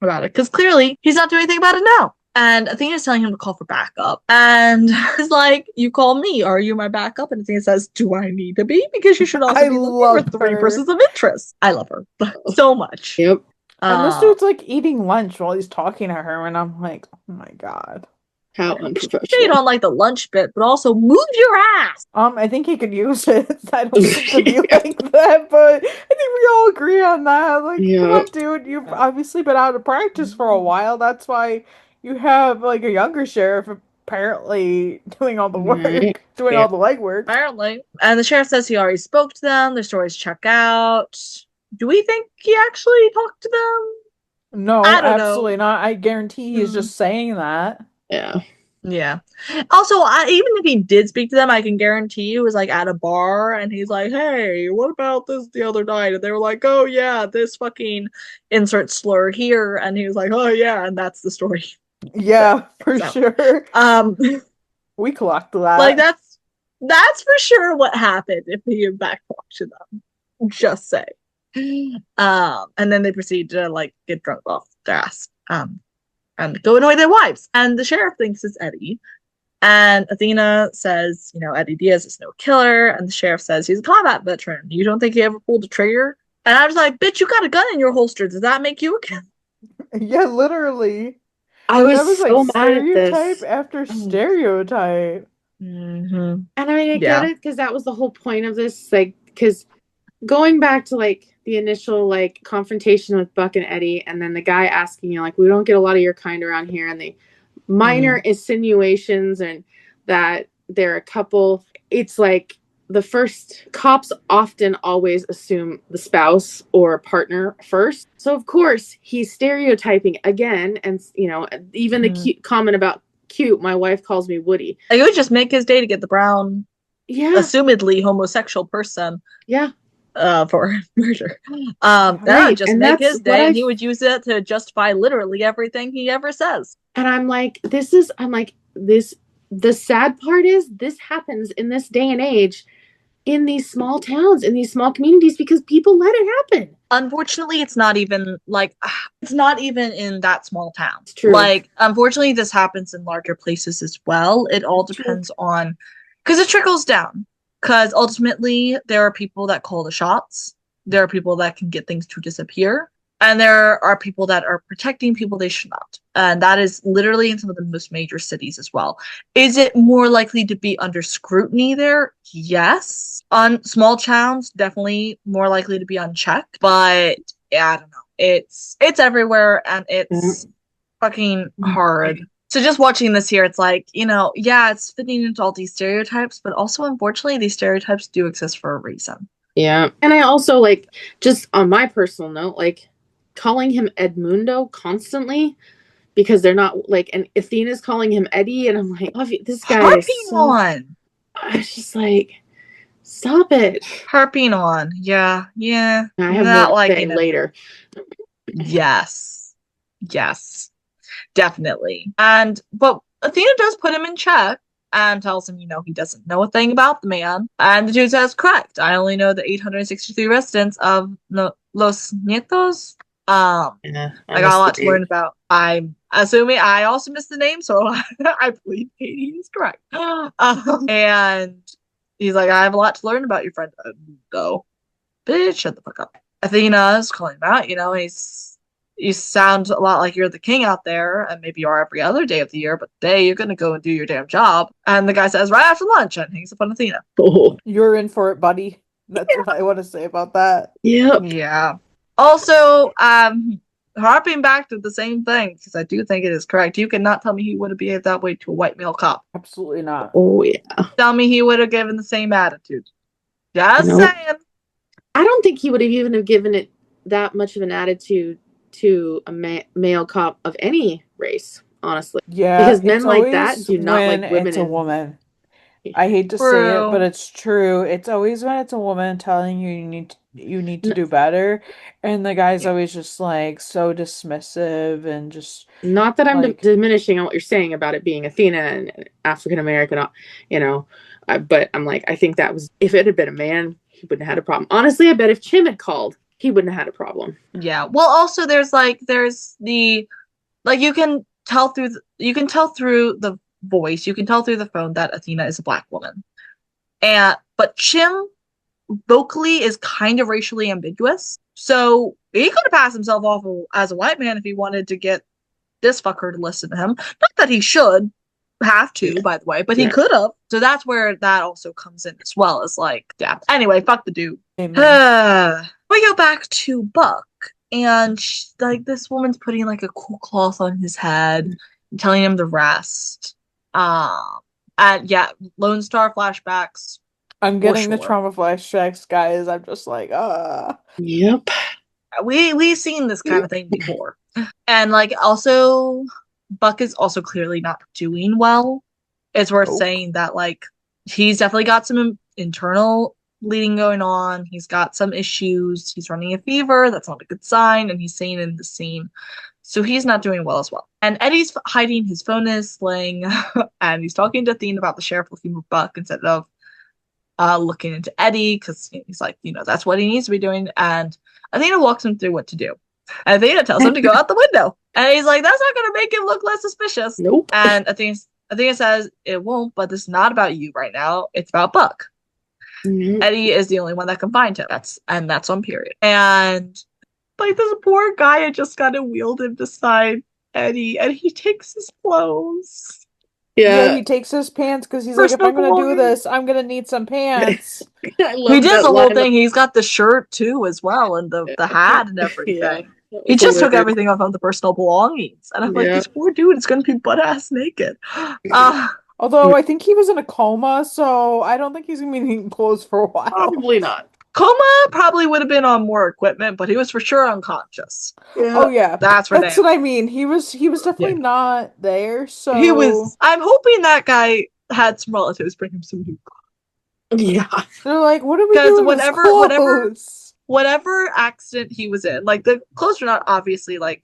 about it, because clearly he's not doing anything about it now. And Athena's telling him to call for backup. And he's like, you call me. Are you my backup? And Athena says, do I need to be? Because you should also be looking for three persons of interest. I love her so much. Yep. And this dude's like eating lunch while he's talking to her. And I'm like, oh my God. How unprofessional. Shade on like the lunch bit, but also move your ass. I think he could use it. I don't think to be like that, but I think we all agree on that. Like, come on, dude, you've obviously been out of practice for a while. That's why you have like a younger sheriff apparently doing all the work, all the legwork. Apparently. And the sheriff says he already spoke to them. Their stories check out. Do we think he actually talked to them? No, absolutely not. I guarantee he's just saying that. Yeah. Also, even if he did speak to them, I can guarantee you was like at a bar and he's like, hey, what about this the other night? And they were like, oh yeah, this fucking insert slur here. And he was like, oh yeah, and that's the story. Yeah, for sure. We clocked that. Like that's That's for sure what happened if he in fact talked to them. Just say. And then they proceed to like get drunk off their ass. And go annoy their wives. And the sheriff thinks it's Eddie. And Athena says, Eddie Diaz is no killer. And the sheriff says he's a combat veteran. You don't think he ever pulled a trigger? And I was like, bitch, you got a gun in your holster. Does that make you a killer? Yeah, literally. I was, That was so like mad at stereotype this. after stereotype. Mm-hmm. And I mean, I Yeah. get it because that was the whole point of this. Like, because going back to like the initial like confrontation with Buck and Eddie, and then the guy asking you like, we don't get a lot of your kind around here, and the minor insinuations and that they're a couple. It's like the first cops often always assume the spouse or partner first. So of course he's stereotyping again, and even the cute comment about cute. My wife calls me Woody. It would just make his day to get the brown, assumedly homosexual person. Yeah. For murder. Right. That would just And make that's his what day, and he would use it to justify literally everything he ever says. And I'm like, the sad part is this happens in this day and age in these small towns, in these small communities, because people let it happen. Unfortunately, it's not even in that small town. It's true. Like, unfortunately, this happens in larger places as well. It all depends on, because it trickles down. Because ultimately, there are people that call the shots. There are people that can get things to disappear. And there are people that are protecting people they should not. And that is literally in some of the most major cities as well. Is it more likely to be under scrutiny there? Yes. On small towns, definitely more likely to be unchecked. But yeah, I don't know. It's everywhere, and it's fucking hard. So just watching this here, it's like, it's fitting into all these stereotypes, but also, unfortunately, these stereotypes do exist for a reason. Yeah. And I also, like, just on my personal note, like, calling him Edmundo constantly, because they're not, like, and Athena's calling him Eddie, and I'm like, oh, this guy is so... I was just like, stop it. Harping on. Yeah. I have not more to say later. Yes. Definitely. But Athena does put him in check and tells him, he doesn't know a thing about the man. And the dude says, correct. I only know the 863 residents of Los Nietos. I got a lot to learn about. I'm assuming I also missed the name, so I believe Katie is correct. And he's like, I have a lot to learn about your friend, though. Bitch, shut the fuck up. Athena's calling him out, you sound a lot like you're the king out there, and maybe you are every other day of the year, but today you're gonna go and do your damn job. And the guy says, right after lunch, and hangs up on Athena. Oh. You're in for it, buddy. That's what I want to say about that. Yep. Yeah. Also, harping back to the same thing, because I do think it is correct. You cannot tell me he would have behaved that way to a white male cop. Absolutely not. Oh, yeah. Tell me he would have given the same attitude. Just saying. I don't think he would have even have given it that much of an attitude to a male cop of any race, honestly. Yeah, because men like that do not like women. It's a woman. I hate to say it, but it's true. It's always when it's a woman telling you you need to do better, and the guy's always just like so dismissive and just. Not that I'm diminishing on what you're saying about it being Athena and African American, but I'm like, I think that was, if it had been a man, he wouldn't have had a problem. Honestly, I bet if Chim had called, he wouldn't have had a problem. Yeah. Well, also there's the, like, you can tell through the voice, you can tell through the phone that Athena is a black woman. But Chim vocally is kind of racially ambiguous. So he could have passed himself off as a white man if he wanted to get this fucker to listen to him. Not that he should have to, by the way, but he could have. So that's where that also comes in as well, as like, yeah. Anyway, fuck the dude. We go back to Buck, and this woman's putting like a cool cloth on his head and telling him to rest. And yeah, Lone Star flashbacks. I'm getting the trauma flashbacks, guys. I'm just like, Yep. We've seen this kind of thing before. And like, also, Buck is also clearly not doing well. It's worth saying that, like, he's definitely got some internal bleeding going on. He's got some issues. He's running a fever. That's not a good sign. And he's staying in the scene. So he's not doing well as well. And Eddie's hiding his phone in his sling. And he's talking to Athena about the sheriff looking for Buck instead of looking into Eddie because he's like, that's what he needs to be doing. And Athena walks him through what to do. And Athena tells him to go out the window. And he's like, that's not going to make him look less suspicious. Nope. And Athena says, it won't, but this is not about you right now. It's about Buck. Mhm. Eddie is the only one that can find him. That's on period. And like this poor guy had just got to wheeled him beside Eddie, and he takes his clothes. Yeah, he takes his pants because he's like, if I'm gonna do this, I'm gonna need some pants. I love He did that the whole line. thing. He's got the shirt too, as well, and the hat and everything. Yeah, He just took everything off of the personal belongings, and I'm like, Yeah. this poor dude is gonna be butt ass naked. Although I think he was in a coma, so I don't think he's gonna be needing clothes for a while. Probably not. Coma probably would have been on more equipment, but he was for sure unconscious. Oh yeah, That's what I mean. He was definitely not there. So he was. I'm hoping that guy had some relatives bring him some new clothes. Yeah. They're like, what do we do with his clothes? Whatever accident he was in, like the clothes are not obviously like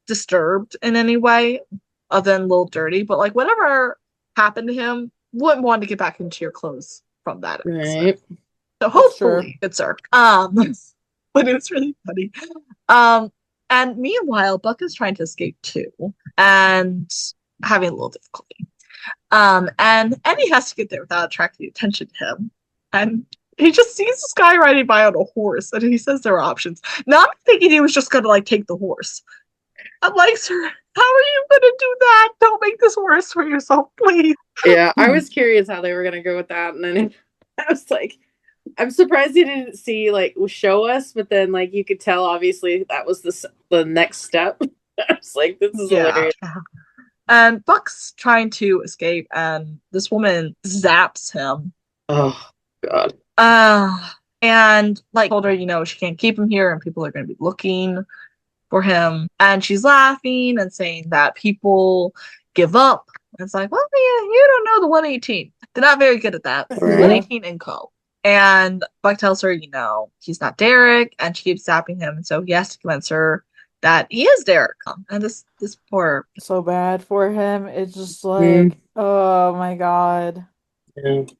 disturbed in any way, other than a little dirty, but like whatever happened to him, wouldn't want to get back into your clothes from that accident. Right. So hopefully, good sir. But it was really funny. And meanwhile, Buck is trying to escape too, and having a little difficulty. And Eddie has to get there without attracting attention to him. And he just sees this guy riding by on a horse, and he says there are options. Now I'm thinking he was just gonna like take the horse. I'm like, sir, how are you gonna do that? Don't make this worse for yourself, please. Yeah, I was curious how they were gonna go with that, and then I was like, I'm surprised he didn't show us, but then like you could tell obviously that was the next step. I was like, this is hilarious. And Buck's trying to escape, and this woman zaps him. Oh God. And like told her, she can't keep him here, and people are going to be looking for him. And she's laughing and saying that people give up. And it's like, well, yeah, you don't know the 118. They're not very good at that. Right. 118 and co. And Buck tells her, he's not Derek, and she keeps zapping him, and so he has to convince her that he is Derek. And this poor, so bad for him. It's just like, oh my God.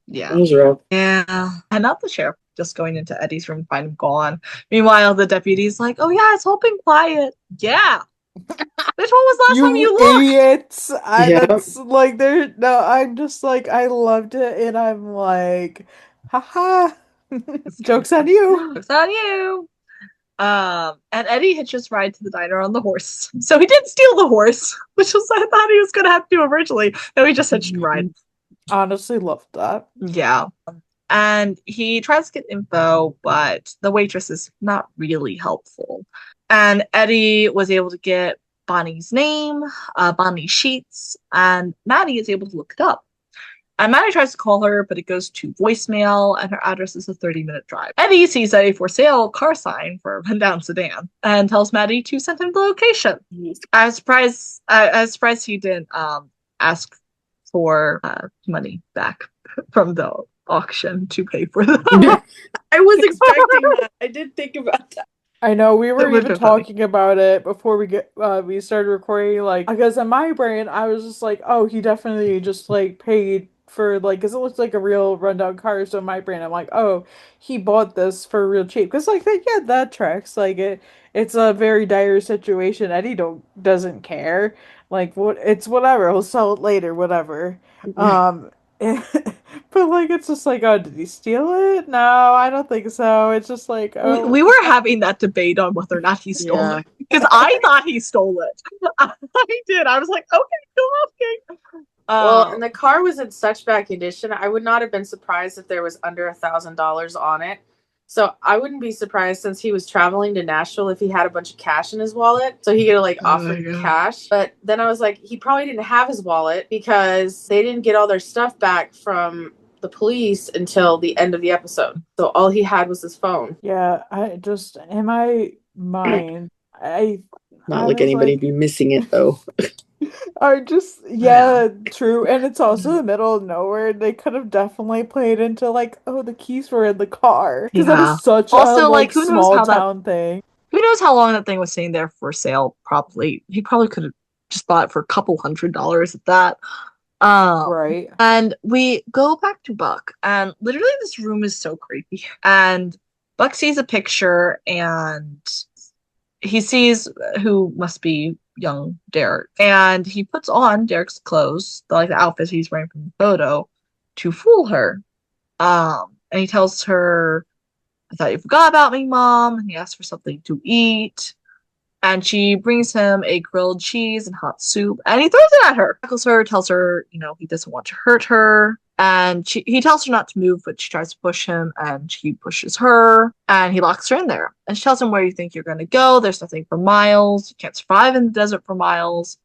Yeah. That was rough. Yeah. And not the sheriff just going into Eddie's room to find him gone. Meanwhile, the deputy's like, oh yeah, it's all been quiet. Yeah. Which one was last time you looked? Idiots. That's like I'm just like, I loved it, and I'm like, haha. Joke's on you. Joke's on you. And Eddie had just ride to the diner on the horse. So he did steal the horse, which was I thought he was gonna have to do originally. No, he just hitched a ride. Honestly loved that. Yeah. And he tries to get info, but the waitress is not really helpful. And Eddie was able to get Bonnie's name, Bonnie's sheets, and Maddie is able to look it up. And Maddie tries to call her, but it goes to voicemail, and her address is a 30-minute drive. Eddie sees a for sale car sign for a rundown sedan and tells Maddie to send him the location. I was surprised he didn't ask for money back from the auction to pay for them. I was expecting that. I did think about that. I know we were even talking about it before we started recording, like, because in my brain I was just like, oh, he definitely just like paid for like, because it looks like a real rundown car. So in my brain I'm like, oh, he bought this for real cheap, because like that tracks. Like it's a very dire situation. Eddie doesn't care. Like, it's whatever, he'll sell it later, whatever. But like, it's just like, oh, did he steal it? No, I don't think so. It's just like, oh, we were having that debate on whether or not he stole it, because I thought he stole it. I did. I was like, okay, go asking. Well, and the car was in such bad condition, I would not have been surprised if there was under $1,000 on it. So I wouldn't be surprised, since he was traveling to Nashville, if he had a bunch of cash in his wallet. So he could like offer cash. But then I was like, he probably didn't have his wallet because they didn't get all their stuff back from the police until the end of the episode. So all he had was his phone. Yeah, I just, in my mind, not like anybody be missing it though. Are just true. And it's also the middle of nowhere. They could have definitely played into like, oh, the keys were in the car, because that is such a like who small knows town thing. Who knows how long that thing was sitting there for sale? Probably he probably could have just bought it for a couple $100 at that. Right. And we go back to Buck, and literally this room is so creepy. And Buck sees a picture, and he sees who must be young Derek, and he puts on Derek's clothes, like the outfit he's wearing from the photo, to fool her. And he tells her, "I thought you forgot about me, Mom." And he asks for something to eat. And she brings him a grilled cheese and hot soup, and he throws it at her. Tackles her, tells her, he doesn't want to hurt her. And he tells her not to move, but she tries to push him, and he pushes her, and he locks her in there. And she tells him, "Where do you think you're going to go? There's nothing for miles. You can't survive in the desert for miles."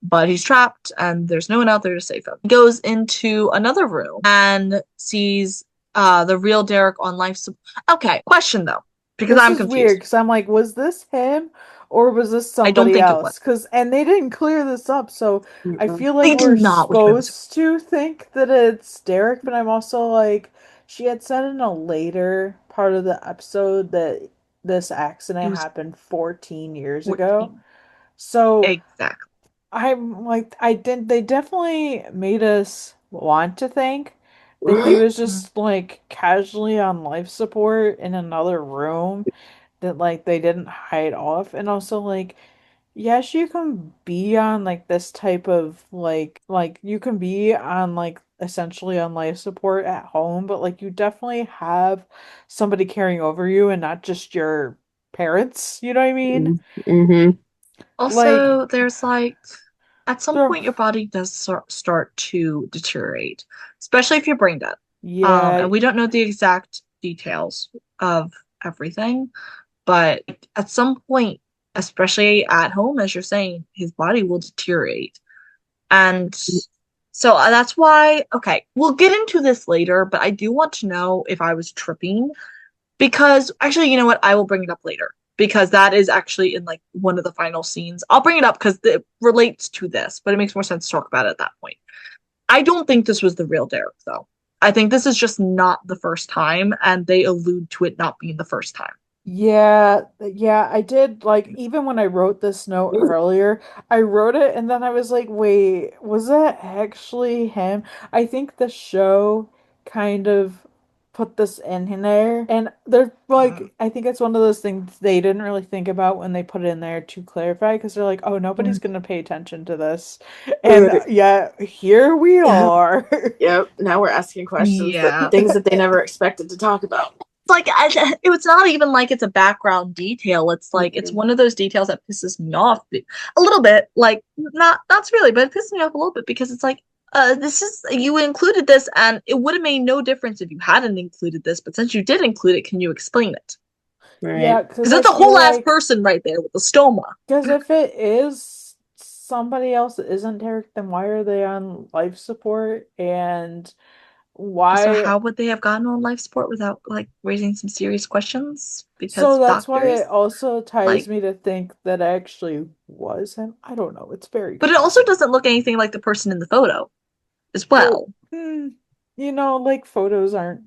But he's trapped, and there's no one out there to save him. He goes into another room and sees the real Derek on life support. Okay, question though, because This I'm is confused. weird because I'm like, was this him or was this I don't somebody think it was. else? And they didn't clear this up, so I feel They like did we're not, which made me supposed to think that it's Derek, but I'm also like, she had said in a later part of the episode that this It accident was happened 14 years ago. 14. So Exactly. I'm like, they definitely made us want to think that he was just like casually on life support in another room that like they didn't hide off. And also like, yes, you can be on like this type of like you can be on like essentially on life support at home, but like you definitely have somebody caring over you and not just your parents, you know what I mean? Mm-hmm. Like Also, there's like, at some there point, your body does start to deteriorate, especially if you're brain dead. yeah, And we don't know the exact details of everything, but at some point, especially at home, as you're saying, his body will deteriorate. And so that's why, okay, we'll get into this later, but I do want to know if I was tripping. Because actually, you know what? I will bring it up later because that is actually in like one of the final scenes. I'll bring it up because it relates to this, but it makes more sense to talk about it at that point. I don't think this was the real Derek, though. I think this is just not the first time, and they allude to it not being the first time. yeah, I did like even when I wrote this note earlier, I wrote it and then I was like, wait, was that actually him? I think the show kind of put this in there and they're Mm. like I think it's one of those things they didn't really think about when they put it in there to clarify because they're like, oh, nobody's gonna pay attention to this. And Right. yeah, here we are. Yep. Now we're asking questions that Yeah. things that they never expected to talk about. Like it was not even like it's a background detail. It's like it's one of those details that pisses me off a little bit. Like not really, but it pisses me off a little bit because it's like this is you included this and it would have made no difference if you hadn't included this, but since you did include it, can you explain it? Right. Yeah, Because that's a whole ass person right there with the stoma. because if it is somebody else that isn't Derek, then why are they on life support? And So why? how would they have gotten on life support without like raising some serious questions? So Because that's why doctors it also ties like, me to think that it actually was him. I don't know. It's very but it also confusing. doesn't look anything like the person in the photo as Well, well. like photos aren't,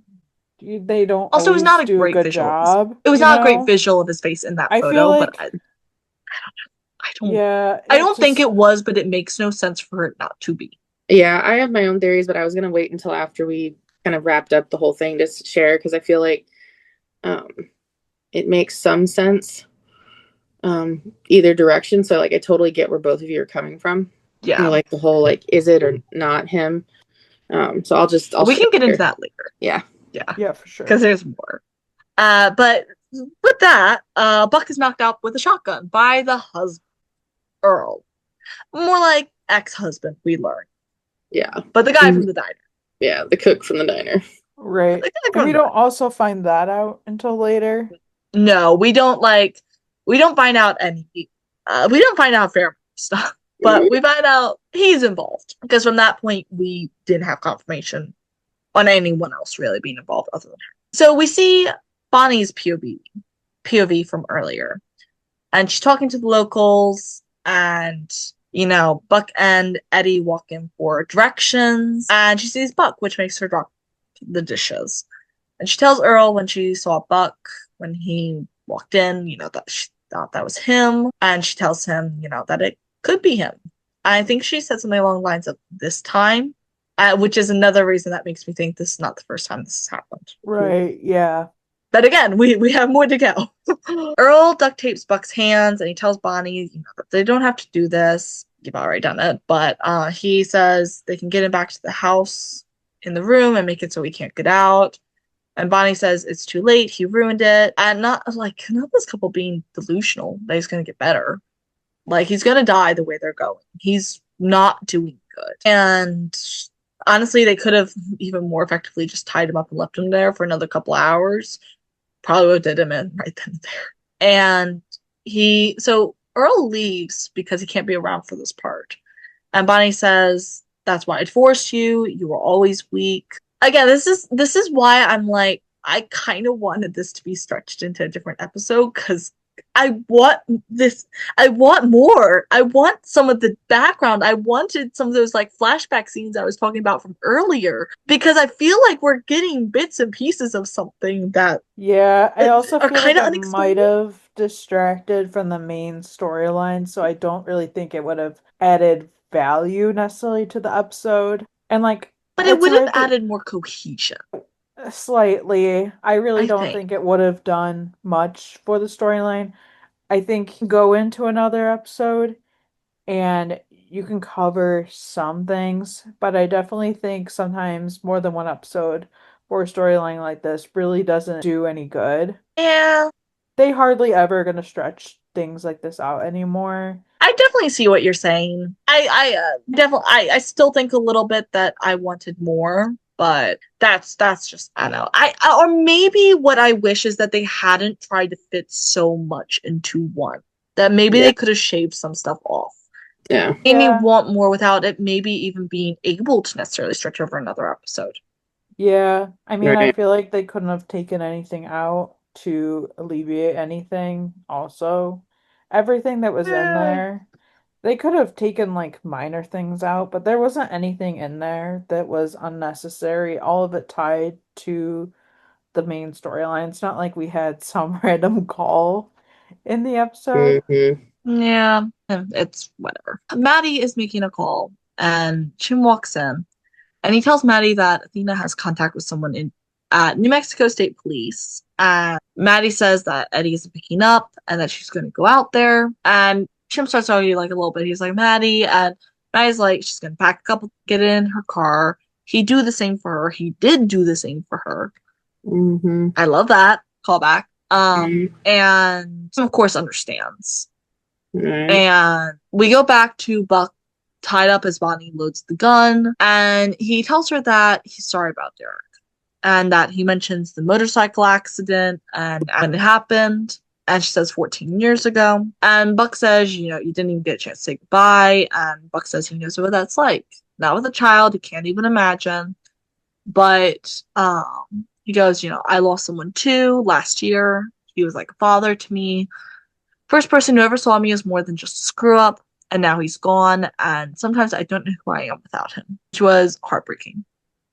they don't Also, it was always not a do a great good visual of his. job, It was you not a great know? visual of his face in that I feel photo, but like, I don't yeah, I it don't think just, it was, but it makes no sense for it not to be. Yeah, I have my own theories, but I was gonna wait until after we kind of wrapped up the whole thing to share because I feel like um, it makes some sense either direction. So like I totally get where both of you are coming from. Yeah. Like the whole like is it or not him? So I'll We can get into share. that later. Yeah. Yeah. yeah, for sure. Because there's more. But with that, Buck is knocked out with a shotgun by the husband, Earl. More like ex-husband, we learn. Yeah. But the guy from the diner. Yeah, the cook from the diner. Right. The guy And from we the don't also find that out until later. No, we don't find out any we don't find out fair stuff, but we find out he's involved because from that point we didn't have confirmation on anyone else really being involved other than her. So we see Bonnie's POV from earlier, and she's talking to the locals, and Buck and Eddie walk in for directions, and she sees Buck, which makes her drop the dishes. And she tells Earl when she saw Buck when he walked in, that she thought that was him. And she tells him, that it could be him. I think she said something along the lines of this time, which is another reason that makes me think this is not the first time this has happened. Right, yeah. But again, we have more to go. Earl duct tapes Buck's hands and he tells Bonnie, that they don't have to do this. You've already done it. But he says they can get him back to the house in the room and make it so he can't get out. And Bonnie says it's too late. He ruined it. And not this couple being delusional that he's going to get better. Like, he's going to die the way they're going. He's not doing good. And honestly, they could have even more effectively just tied him up and left him there for another couple hours. Probably would have did him in right then and there. And so Earl leaves because he can't be around for this part. And Bonnie says, that's why I divorced you. You were always weak. Again, this is why I'm like, I kind of wanted this to be stretched into a different episode because I want this. I want more. I want some of the background. I wanted some of those like flashback scenes I was talking about from earlier because I feel like we're getting bits and pieces of something that I also are feel kind like of it unexplained. might have distracted from the main storyline, so I don't really think it would have added value necessarily to the episode. And like, But it it's would have weird that added more cohesion. slightly. I really I don't think. think it would have done much for the storyline. I think go into another episode and you can cover some things, but I definitely think sometimes more than one episode for a storyline like this really doesn't do any good. Yeah, They hardly ever gonna stretch things like this out anymore. I definitely see what you're saying. I still think a little bit that I wanted more, but that's just I don't know. Or maybe what I wish is that they hadn't tried to fit so much into one. That maybe they could have shaved some stuff off. Yeah. Made me Yeah. want more without it maybe even being able to necessarily stretch over another episode. Yeah. I mean, I Right. feel like they couldn't have taken anything out to alleviate anything also. Everything that was in Yeah. there, they could have taken like minor things out, but there wasn't anything in there that was unnecessary. All of it tied to the main storyline. It's not like we had some random call in the episode. Yeah, it's whatever. Maddie is making a call, and Jim walks in, and he tells Maddie that Athena has contact with someone in at New Mexico State Police. And Maddie says that Eddie isn't picking up, and that she's going to go out there. And Jim starts arguing like a little bit. He's like, Maddie, and Maddie's like, she's going to pack a couple, get in her car. He'd do the same for her. He did do the same for her. Mm-hmm. I love that callback. And of course understands. Right. And we go back to Buck tied up as Bonnie loads the gun, and he tells her that he's sorry about Derek, and that he mentions the motorcycle accident and when it happened. And she says 14 years ago. And Buck says, you didn't even get a chance to say goodbye. And Buck says he knows what that's like. Not with a child, he can't even imagine. But he goes, I lost someone too last year. He was like a father to me. First person who ever saw me as more than just a screw up, and now he's gone, and sometimes I don't know who I am without him, which was heartbreaking.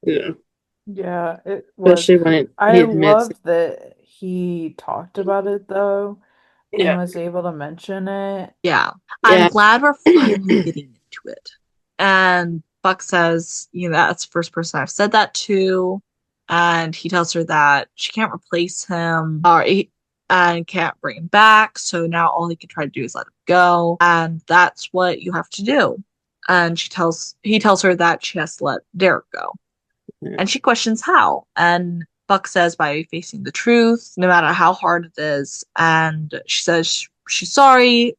Yeah. Yeah, it was. Especially when I he admits. love that he talked about it though and Yeah. was able to mention it. Yeah. Yeah. I'm glad we're finally getting into it. And Buck says, that's the first person I've said that to. And he tells her that she can't replace him, and can't bring him back. So now all he can try to do is let him go. And that's what you have to do. And he tells her that she has to let Derek go. Yeah. And she questions how. And Buck says by facing the truth, no matter how hard it is. And she says she's sorry.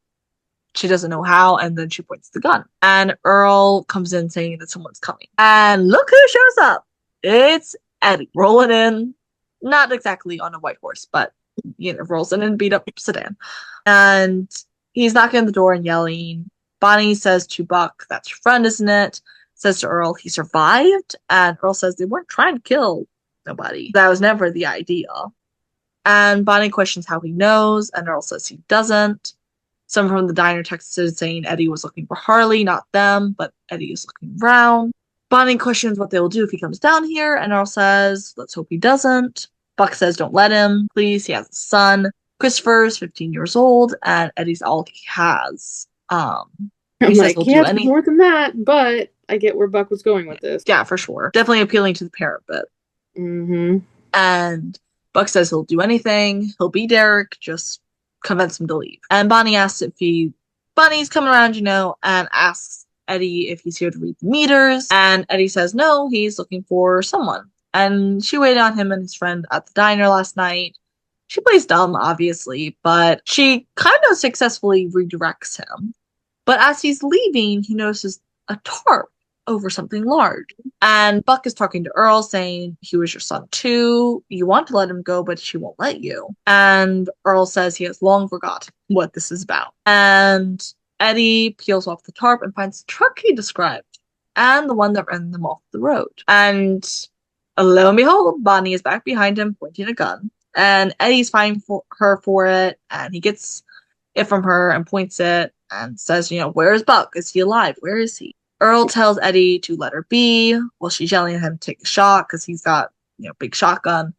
She doesn't know how. And then she points the gun. And Earl comes in saying that someone's coming. And look who shows up. It's Eddie rolling in. Not exactly on a white horse, but rolls in a beat up sedan. And he's knocking on the door and yelling. Bonnie says to Buck, that's your friend, isn't it? Says to Earl, he survived. And Earl says they weren't trying to kill nobody. That was never the idea. And Bonnie questions how he knows, and Earl says he doesn't. Someone from the diner texted saying Eddie was looking for Harley, not them, but Eddie is looking around. Bonnie questions what they will do if he comes down here, and Earl says, let's hope he doesn't. Buck says don't let him, please. He has a son. Christopher's 15 years old, and Eddie's all he has. I'm He says like, he'll yeah, do it's anything. more than that, but I get where Buck was going with this. Yeah, for sure. Definitely appealing to the parent bit. Mm-hmm. And Buck says he'll do anything. He'll be Derek. Just convince him to leave. And Bonnie asks Bonnie's coming around, and asks Eddie if he's here to read the meters. And Eddie says no, he's looking for someone. And she waited on him and his friend at the diner last night. She plays dumb, obviously, but she kind of successfully redirects him. But as he's leaving, he notices a tarp over something large. And Buck is talking to Earl, saying he was your son too. You want to let him go, but she won't let you. And Earl says he has long forgotten what this is about. And Eddie peels off the tarp and finds the truck he described and the one that ran them off the road. And lo and behold, Bonnie is back behind him pointing a gun. And Eddie's finding her for it, and he gets it from her and points it and says, where is Buck? Is he alive? Where is he? Earl tells Eddie to let her be while she's yelling at him to take a shot because he's got, big shotgun.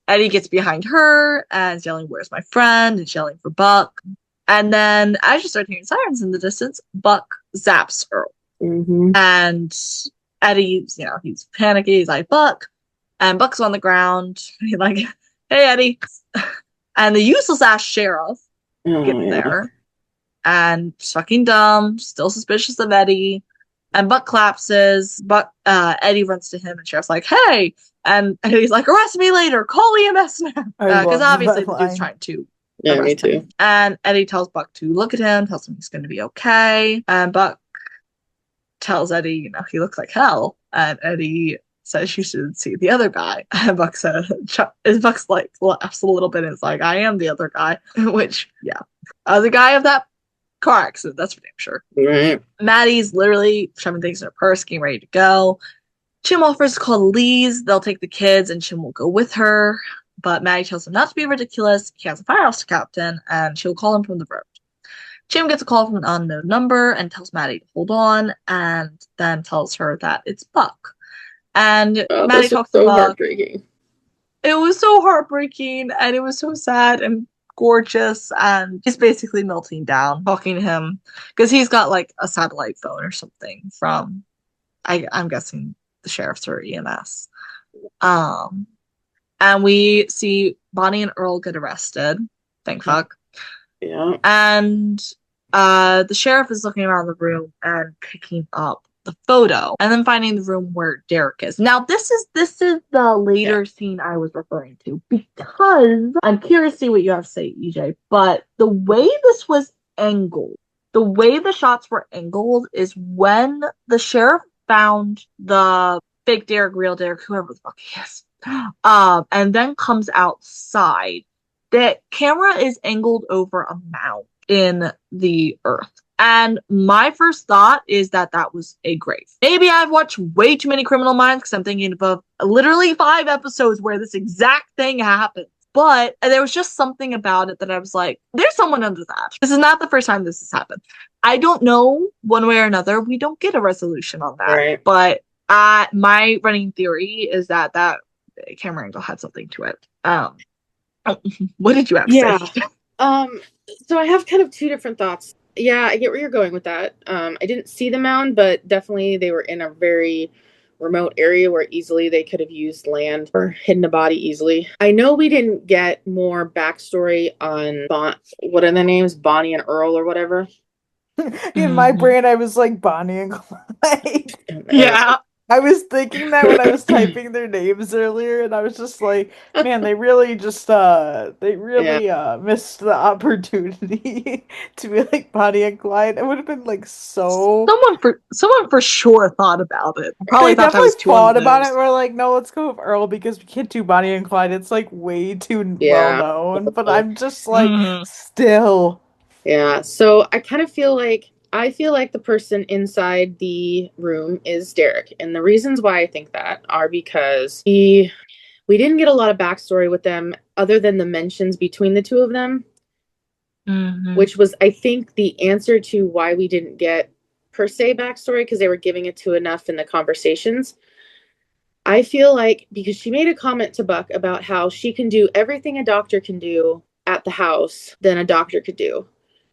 Eddie gets behind her and is yelling, where's my friend? And yelling for Buck. And then as you start hearing sirens in the distance, Buck zaps Earl. Mm-hmm. And Eddie, he's panicky. He's like, Buck. And Buck's on the ground. He's like, hey, Eddie. And the useless ass sheriff gets there. And fucking dumb, still suspicious of Eddie. And Buck collapses. Eddie runs to him, and Sheriff's like, hey! And Eddie's like, arrest me later! Call EMS now! Because obviously the dude's trying to arrest him. And Eddie tells Buck to look at him, tells him he's going to be okay. And Buck tells Eddie, he looks like hell. And Eddie says you should see the other guy. And Buck's like, laughs a little bit and is like, I am the other guy. Which, yeah. The guy of that car accident, that's for damn sure. Right. Maddie's literally shoving things in her purse, getting ready to go. Chim offers to call Lee's. They'll take the kids, and Chim will go with her. But Maddie tells him not to be ridiculous. He has a firehouse captain, and she'll call him from the road. Chim gets a call from an unknown number and tells Maddie to hold on, and then tells her that it's Buck. And Maddie talks to Buck. Heartbreaking. It was so heartbreaking, and it was so sad and gorgeous, and he's basically melting down talking to him because he's got like a satellite phone or something from I'm guessing the sheriff's or EMS. And we see Bonnie and Earl get arrested, thank fuck. Yeah. And the sheriff is looking around the room and picking up the photo and then finding the room where Derek is. Now this is the later scene I was referring to because I'm curious to see what you have to say, EJ, but the way this was angled, the way the shots were angled is when the sheriff found the fake Derek, real Derek, whoever the fuck he is, and then comes outside, the camera is angled over a mound in the earth. And my first thought is that was a grave. Maybe I've watched way too many Criminal Minds because I'm thinking of literally 5 episodes where this exact thing happens. But there was just something about it that I was like, there's someone under that. This is not the first time this has happened. I don't know, one way or another, we don't get a resolution on that. Right. But my running theory is that camera angle had something to it. What did you have to say? So I have kind of 2 different thoughts. Yeah, I get where you're going with that. I didn't see the mound, but definitely they were in a very remote area where easily they could have used land or hidden a body easily. I know we didn't get more backstory on what are the names? Bonnie and Earl or whatever. In my brain, I was like Bonnie and Clyde. Yeah. I was thinking that when I was typing their names earlier, and I was just like, man, they really missed the opportunity to be like Bonnie and Clyde. It would have been like so. Someone for sure thought about it. Probably they thought that was too thought about it. We're like, no, let's go with Earl because we can't do Bonnie and Clyde. It's like way too well known. But I'm just like, still. Yeah. So I kind of feel like. I feel like the person inside the room is Derek. And the reasons why I think that are because we didn't get a lot of backstory with them other than the mentions between the 2 of them, which was, I think, the answer to why we didn't get per se backstory because they were giving it to enough in the conversations. I feel like because she made a comment to Buck about how she can do everything a doctor can do at the house than a doctor could do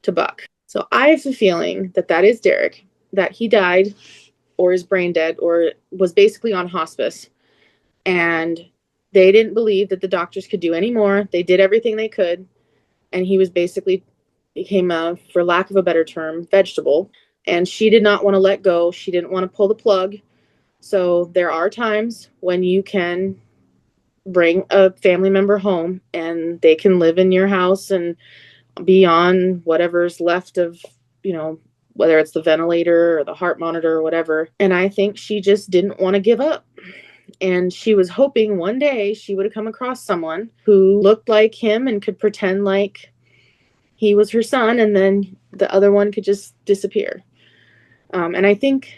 to Buck. So I have a feeling that that is Derek, that he died or is brain dead or was basically on hospice. And they didn't believe that the doctors could do any more. They did everything they could. And he was basically became a, for lack of a better term, vegetable. And she did not want to let go. She didn't want to pull the plug. So there are times when you can bring a family member home and they can live in your house and be on whatever's left of, you know, whether it's the ventilator or the heart monitor or whatever. And I think she just didn't want to give up. And she was hoping one day she would have come across someone who looked like him and could pretend like he was her son, and then the other one could just disappear. And I think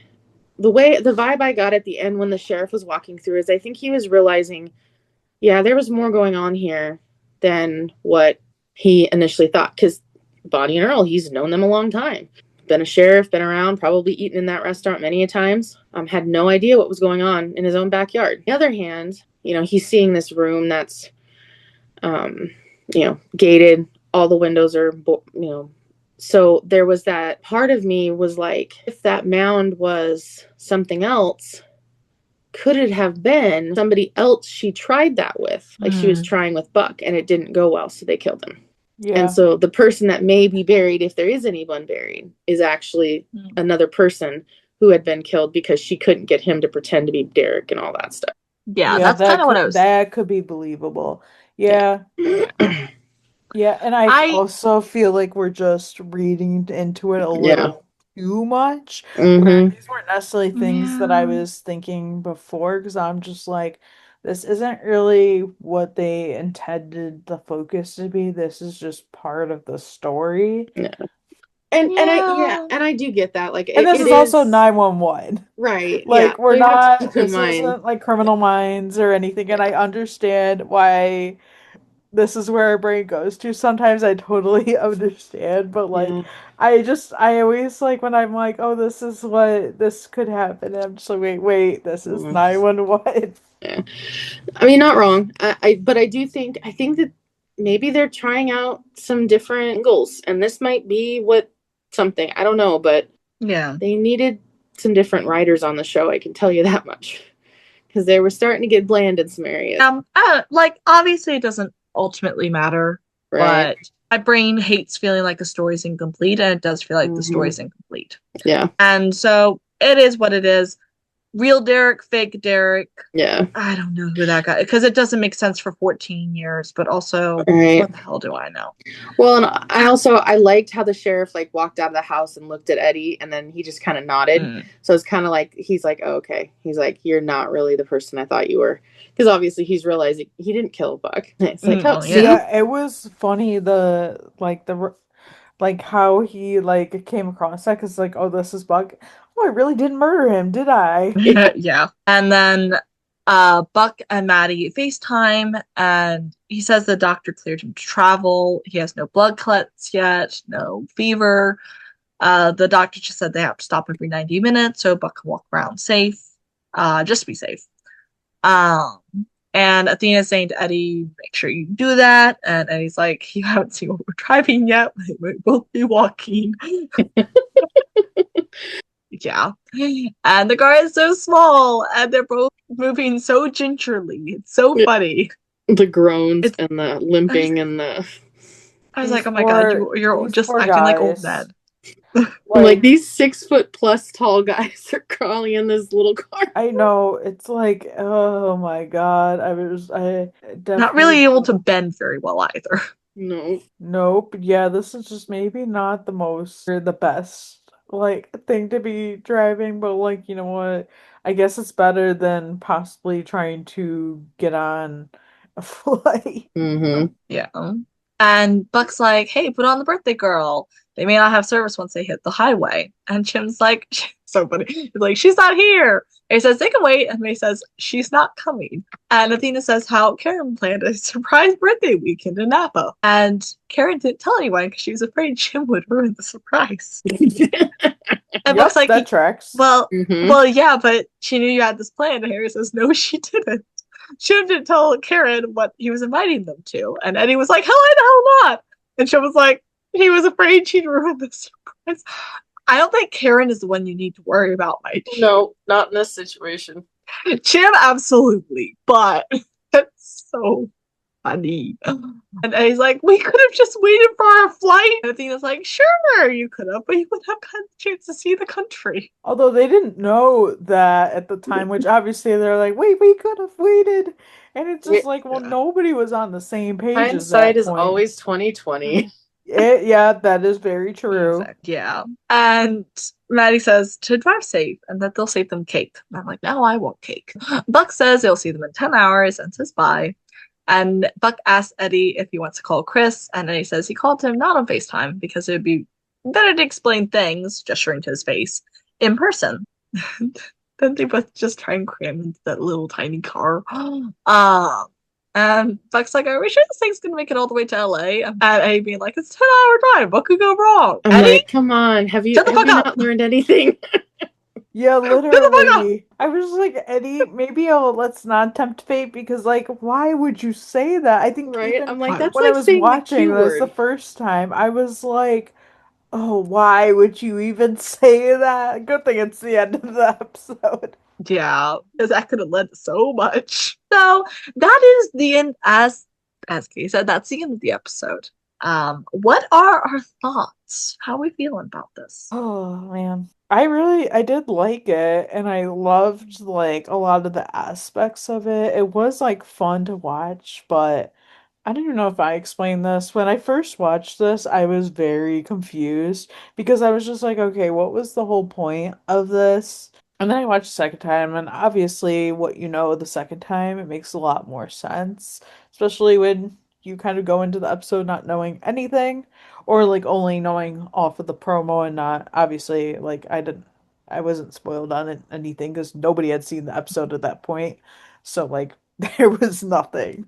the vibe I got at the end when the sheriff was walking through is I think he was realizing, yeah, there was more going on here than what he initially thought. Because Bonnie and Earl, he's known them a long time. Been a sheriff, been around, probably eaten in that restaurant many a times. Had no idea what was going on in his own backyard. On the other hand, you know, he's seeing this room that's, you know, gated. All the windows are, you know. So there was that part of me was like, if that mound was something else, could it have been somebody else she tried that with? Like she was trying with Buck and it didn't go well, so they killed him. Yeah. And so the person that may be buried, if there is anyone buried, is actually another person who had been killed because she couldn't get him to pretend to be Derek and all that stuff. Yeah, that's kind of what I was. That could be believable. Yeah. Yeah, and I also feel like we're just reading into it a little too much. These weren't necessarily things that I was thinking before, because I'm just like, this isn't really what they intended the focus to be. This is just part of the story. Yeah. And I do get that. Like, and this is also 911. Right. Like, we're not, this isn't like Criminal Minds or anything, and I understand why this is where our brain goes to. Sometimes I totally understand, but like I always like when I'm like, oh, this is what this could happen, and I'm just like, wait, this is 911. Yeah. I mean, not wrong. But I think that maybe they're trying out some different angles, and this might be something. I don't know, but yeah, they needed some different writers on the show. I can tell you that much, because they were starting to get bland in some areas. Like obviously it doesn't ultimately matter, but my brain hates feeling like the story's incomplete, and it does feel like the story's incomplete. Yeah. And so it is what it is. Real Derek, fake Derek. Yeah. I don't know who that guy, because it doesn't make sense for 14 years, but also what the hell do I know? Well, and I liked how the sheriff like walked out of the house and looked at Eddie, and then he just kind of nodded. So it's kind of like he's like, oh, okay. He's like, you're not really the person I thought you were, because obviously he's realizing he didn't kill Buck. It's like, it was funny how he like came across that, because like, oh, this is Buck. Oh, I really didn't murder him, did I? Yeah. And then Buck and Maddie FaceTime, and he says the doctor cleared him to travel. He has no blood clots yet, no fever. The doctor just said they have to stop every 90 minutes so Buck can walk around safe, just to be safe. And Athena's saying to Eddie, make sure you do that. And Eddie's like, you haven't seen what we're driving yet. We might both be walking. Yeah. And the car is so small, and they're both moving so gingerly. It's so funny. The groans and the limping and the... I was like, oh my god, you're just acting like old men. Like these 6-foot+ tall guys are crawling in this little car. I know, it's like, oh my god. I definitely not really able to bend very well either. No. Nope. Yeah, this is just maybe not the best like thing to be driving, but like, you know what? I guess it's better than possibly trying to get on a flight. Yeah. And Buck's like, hey, put on the birthday girl. They may not have service once they hit the highway. And Jim's like, so funny. He's like, she's not here. And he says, they can wait. And May says, she's not coming. And Athena says how Karen planned a surprise birthday weekend in Napa. And Karen didn't tell anyone because she was afraid Jim would ruin the surprise. And Buck's like, that tracks. Well, yeah, but she knew you had this plan. And Harry says, no, she didn't. Jim didn't tell Karen what he was inviting them to. And Eddie was like, hell, I the hell not. And she was like, He was afraid she'd ruin the surprise. I don't think Karen is the one you need to worry about, my dear. No, not in this situation. Jim, absolutely, but it's so funny. And he's like, we could have just waited for our flight. And Athena's like, sure, you could have, but you would have had the chance to see the country. Although they didn't know that at the time, which obviously they're like, wait, we could have waited. And it's just like, well, Yeah. nobody was on the same page at Hindsight that is point. always 2020. Yeah, that is very true. Exactly. Yeah. And Maddie says to drive safe and that they'll save them cake. And I'm like, no, I want cake. Buck says they'll see them in 10 hours and says bye. And Buck asks Eddie if he wants to call Chris, and Eddie says he called him not on FaceTime because it would be better to explain things, gesturing to his face, in person. Then they both just try and cram into that little tiny car. And Buck's like, are we sure this thing's gonna make it all the way to LA? And Eddie being like, it's a 10-hour drive. What could go wrong? I'm Eddie? like, come on, have you Shut the fuck up. not learned anything? Yeah, the fuck literally. I was like, Eddie, maybe let's not tempt fate because, like, why would you say that? I think Right? even I'm like, that's when I like was saying the watching Q this the word. first time, I was like, oh, why would you even say that? Good thing it's the end of the episode. Yeah, because that could have led to so much. So that is the end, as Katie said, that's the end of the episode. What are our thoughts? How are we feeling about this? Oh man. I did like it and I loved like a lot of the aspects of it. It was like fun to watch, but I don't even know if I explained this. When I first watched this, I was very confused because I was just like, okay, what was the whole point of this? And then I watched the second time, and obviously, what you know the second time, it makes a lot more sense, especially when you kind of go into the episode not knowing anything, or like only knowing off of the promo and not obviously like I wasn't spoiled on anything because nobody had seen the episode at that point, so like there was nothing.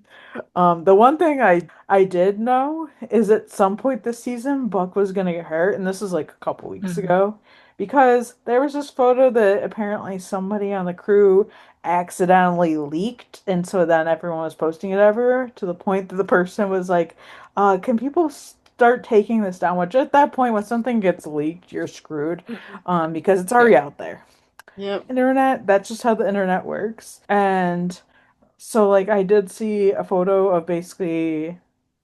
The one thing I did know is at some point this season, Buck was gonna get hurt, and this is like a couple weeks Mhm. ago, because there was this photo that apparently somebody on the crew accidentally leaked, and so then everyone was posting it everywhere to the point that the person was like, can people start taking this down? Which at that point, when something gets leaked, you're screwed, because it's already out there. Yep. Internet, that's just how the internet works. And so like I did see a photo of basically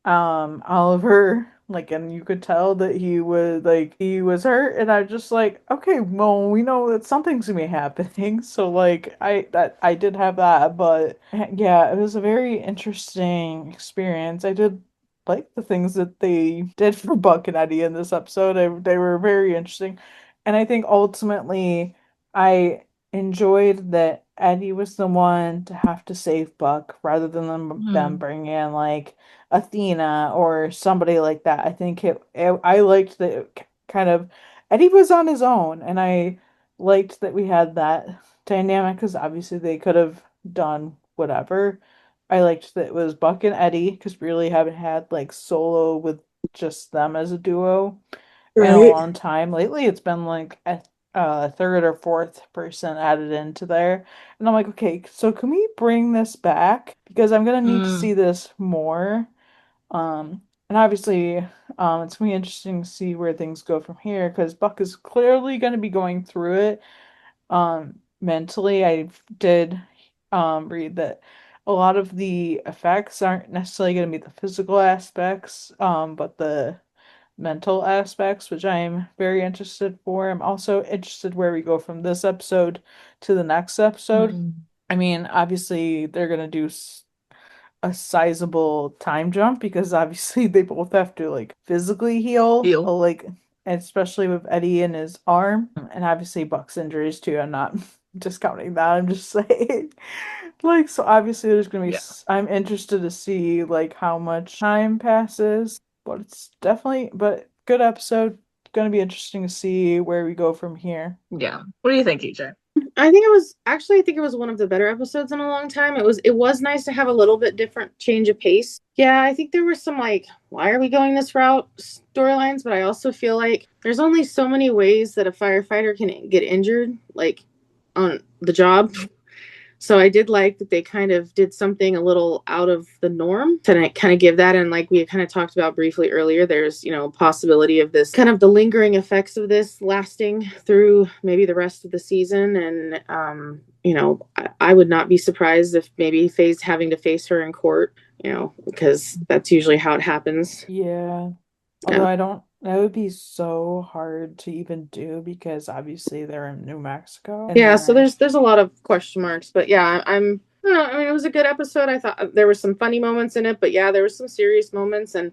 Oliver, like, and you could tell that he was hurt, and I just like, okay, well, we know that something's gonna be happening. So like I did have that, but yeah, it was a very interesting experience. I did like the things that they did for Buck and Eddie in this episode. They were very interesting. And I think ultimately I enjoyed that Eddie was the one to have to save Buck rather than them Mhm. bringing in like Athena or somebody like that. I think I liked that kind of Eddie was on his own, and I liked that we had that dynamic because obviously they could have done whatever. I liked that it was Buck and Eddie because we really haven't had like solo with just them as a duo in a Right. long time. Lately, it's been like a third or fourth person added into there. And I'm like, okay, so can we bring this back? Because I'm gonna need to Mm. see this more. And obviously, it's gonna be interesting to see where things go from here because Buck is clearly gonna be going through it. Mentally, I did read that a lot of the effects aren't necessarily gonna be the physical aspects, but the mental aspects, which I am very interested for. I'm also interested where we go from this episode to the next episode. Mm. I mean, obviously they're gonna do a sizable time jump because obviously they both have to like physically heal, Deal. like especially with Eddie and his arm, and obviously Buck's injuries too. I'm not discounting that. I'm just saying, like, so obviously there's gonna be. Yeah. I'm interested to see like how much time passes, but it's definitely but good episode. Gonna be interesting to see where we go from here. Yeah. What do you think, EJ? I think it was one of the better episodes in a long time. It was nice to have a little bit different change of pace. Yeah, I think there were some like, why are we going this route storylines, but I also feel like there's only so many ways that a firefighter can get injured, like on the job. So I did like that they kind of did something a little out of the norm to kind of give that. And like we kind of talked about briefly earlier, there's, possibility of this kind of the lingering effects of this lasting through maybe the rest of the season. And, I would not be surprised if maybe Faye's having to face her in court, because that's usually how it happens. Yeah. Yeah. Although that would be so hard to even do because obviously they're in New Mexico. And Yeah, so then, there's a lot of question marks, but yeah, I don't know, I mean, it was a good episode. I thought there were some funny moments in it, but yeah, there were some serious moments, and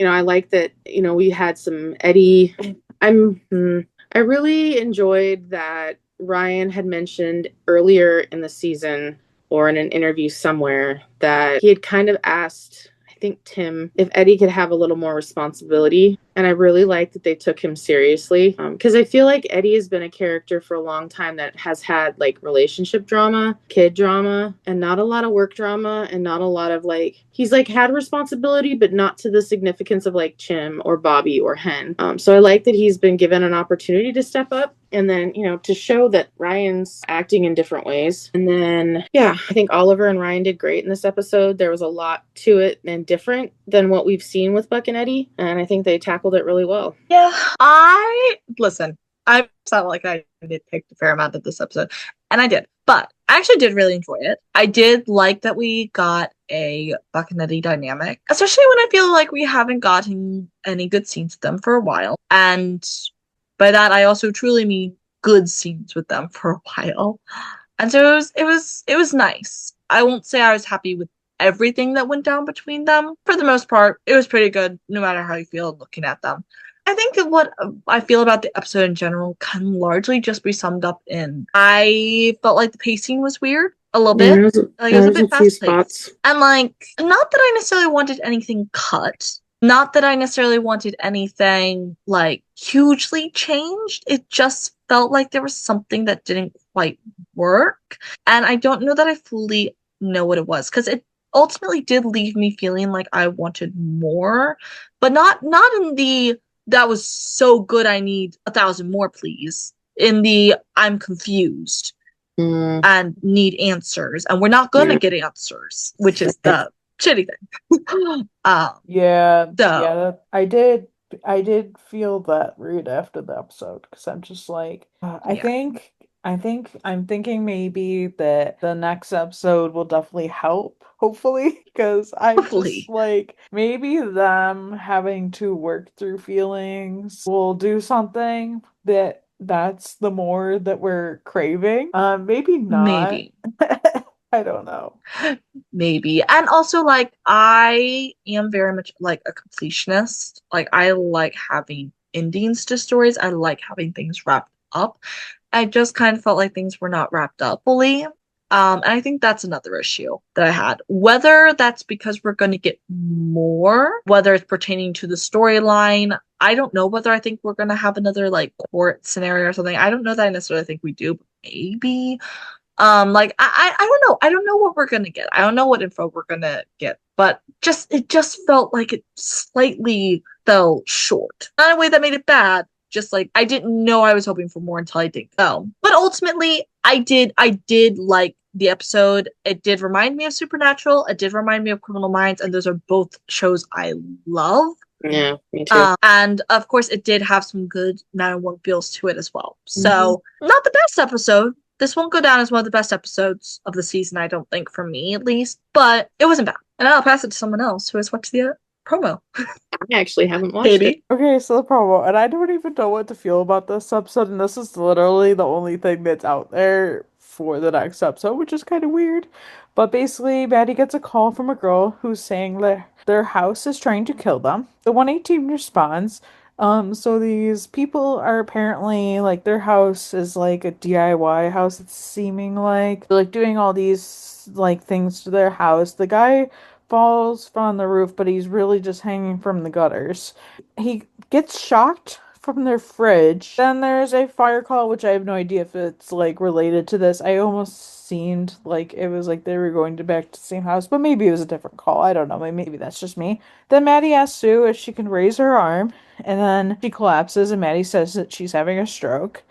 I like that. We had some Eddie. I really enjoyed that Ryan had mentioned earlier in the season or in an interview somewhere that he had kind of asked, I think, Tim, if Eddie could have a little more responsibility. And I really like that they took him seriously, because I feel like Eddie has been a character for a long time that has had like relationship drama, kid drama, and not a lot of work drama, and not a lot of like, he's like had responsibility, but not to the significance of like Chim or Bobby or Hen. So I like that he's been given an opportunity to step up, and then, to show that Ryan's acting in different ways. And then, yeah, I think Oliver and Ryan did great in this episode. There was a lot to it and different than what we've seen with Buck and Eddie. And I think they tackled it really well. Yeah, listen, I felt like I did pick a fair amount of this episode, and I did, but I actually did really enjoy it. I did like that we got a Buck and Eddie dynamic, especially when I feel like we haven't gotten any good scenes with them for a while. And by that, I also truly mean good scenes with them for a while. And so it was nice. I won't say I was happy with everything that went down between them. For the most part, it was pretty good, no matter how you feel looking at them. I think that what I feel about the episode in general can largely just be summed up in I felt like the pacing was weird a little Yeah, bit. Like it was a there's bit a few fast spots. paced. And like not that I necessarily wanted anything cut. Not that I necessarily wanted anything like hugely changed. It just felt like there was something that didn't quite work. And I don't know that I fully know what it was because it ultimately did leave me feeling like I wanted more, but not in the that was so good I need 1,000 more, please. In the I'm confused Mm, and need answers, and we're not gonna yeah. get answers, which is the shitty thing. yeah, So I did feel that right after the episode because I'm just like, yeah, I'm thinking maybe that the next episode will definitely help, hopefully, because I'm just hopefully, like, maybe them having to work through feelings will do something that's the more that we're craving. Maybe not. maybe. I don't know. Maybe. And also, like, I am very much like a completionist. Like, I like having endings to stories. I like having things wrapped up. I just kind of felt like things were not wrapped up fully. And I think that's another issue that I had. Whether that's because we're going to get more, whether it's pertaining to the storyline, I don't know whether I think we're going to have another like court scenario or something. I don't know that I necessarily think we do, but maybe. Like I don't know. I don't know what we're gonna get. I don't know what info we're gonna get, but it just felt like it slightly fell short. Not in a way that made it bad, just like I didn't know I was hoping for more until I did go. But ultimately I did like the episode. It did remind me of Supernatural, it did remind me of Criminal Minds, and those are both shows I love. Yeah, me too. And of course, it did have some good 901 feels to it as well. So, not the best episode. This won't go down as one of the best episodes of the season, I don't think, for me at least, but it wasn't bad. And I'll pass it to someone else who has watched the promo. I actually haven't watched Katie. it. Okay, so the promo, and I don't even know what to feel about this episode, and this is literally the only thing that's out there for the next episode, which is kind of weird. But basically, Maddie gets a call from a girl who's saying that their house is trying to kill them. The 118 responds. So these people are apparently like their house is like a DIY house, it's seeming like they're like doing all these like things to their house. The guy falls from the roof, but he's really just hanging from the gutters. He gets shocked from their fridge. Then there's a fire call, which I have no idea if it's like related to this. I almost seemed like it was like they were going to back to the same house, but maybe it was a different call. I don't know. Maybe that's just me. Then Maddie asks Sue if she can raise her arm, and then she collapses, and Maddie says that she's having a stroke.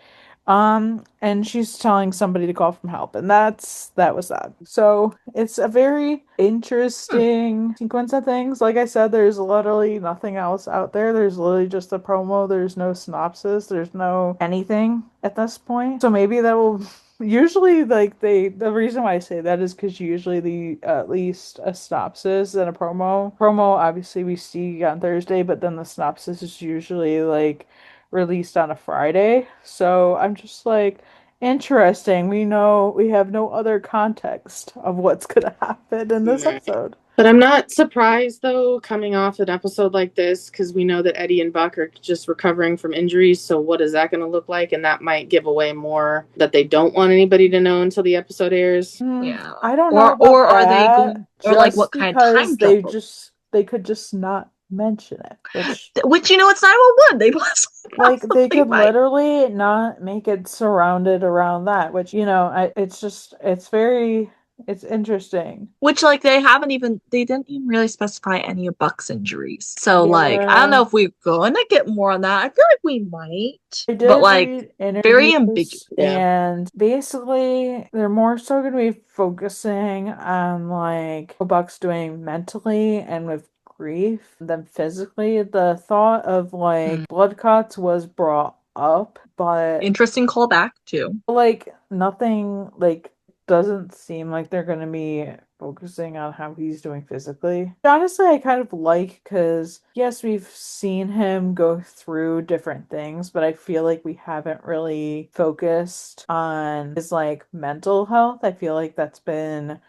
And she's telling somebody to call from help, and that was that. So it's a very interesting sequence of things. Like I said, there's literally nothing else out there. There's literally just a promo. There's no synopsis. There's no anything at this point. So maybe that will usually like the reason why I say that is because usually the at least a synopsis and a promo obviously we see on Thursday, but then the synopsis is usually like released on a Friday. So I'm just like, interesting. We know we have no other context of what's gonna happen in this episode. But I'm not surprised, though, coming off an episode like this, because we know that Eddie and Buck are just recovering from injuries. So what is that going to look like? And that might give away more that they don't want anybody to know until the episode airs. Yeah. I don't know about or are they that, going, or like what kind of time they jump? they could just not mention it, Which you know it's 911. They like they could might. literally not make it surrounded around that, which it's interesting. Which like they didn't even really specify any of Buck's injuries. So like I don't Yeah. know if we're gonna get more on that. I feel like we might. I did But like read very interviews, ambiguous. and basically they're more so going to be focusing on like what Buck's doing mentally and with grief than physically. The thought of like blood clots was brought up, but Interesting callback too. like nothing like doesn't seem like they're going to be focusing on how he's doing physically. Honestly, I kind of like because yes, we've seen him go through different things, but I feel like we haven't really focused on his like mental health. I feel like that's been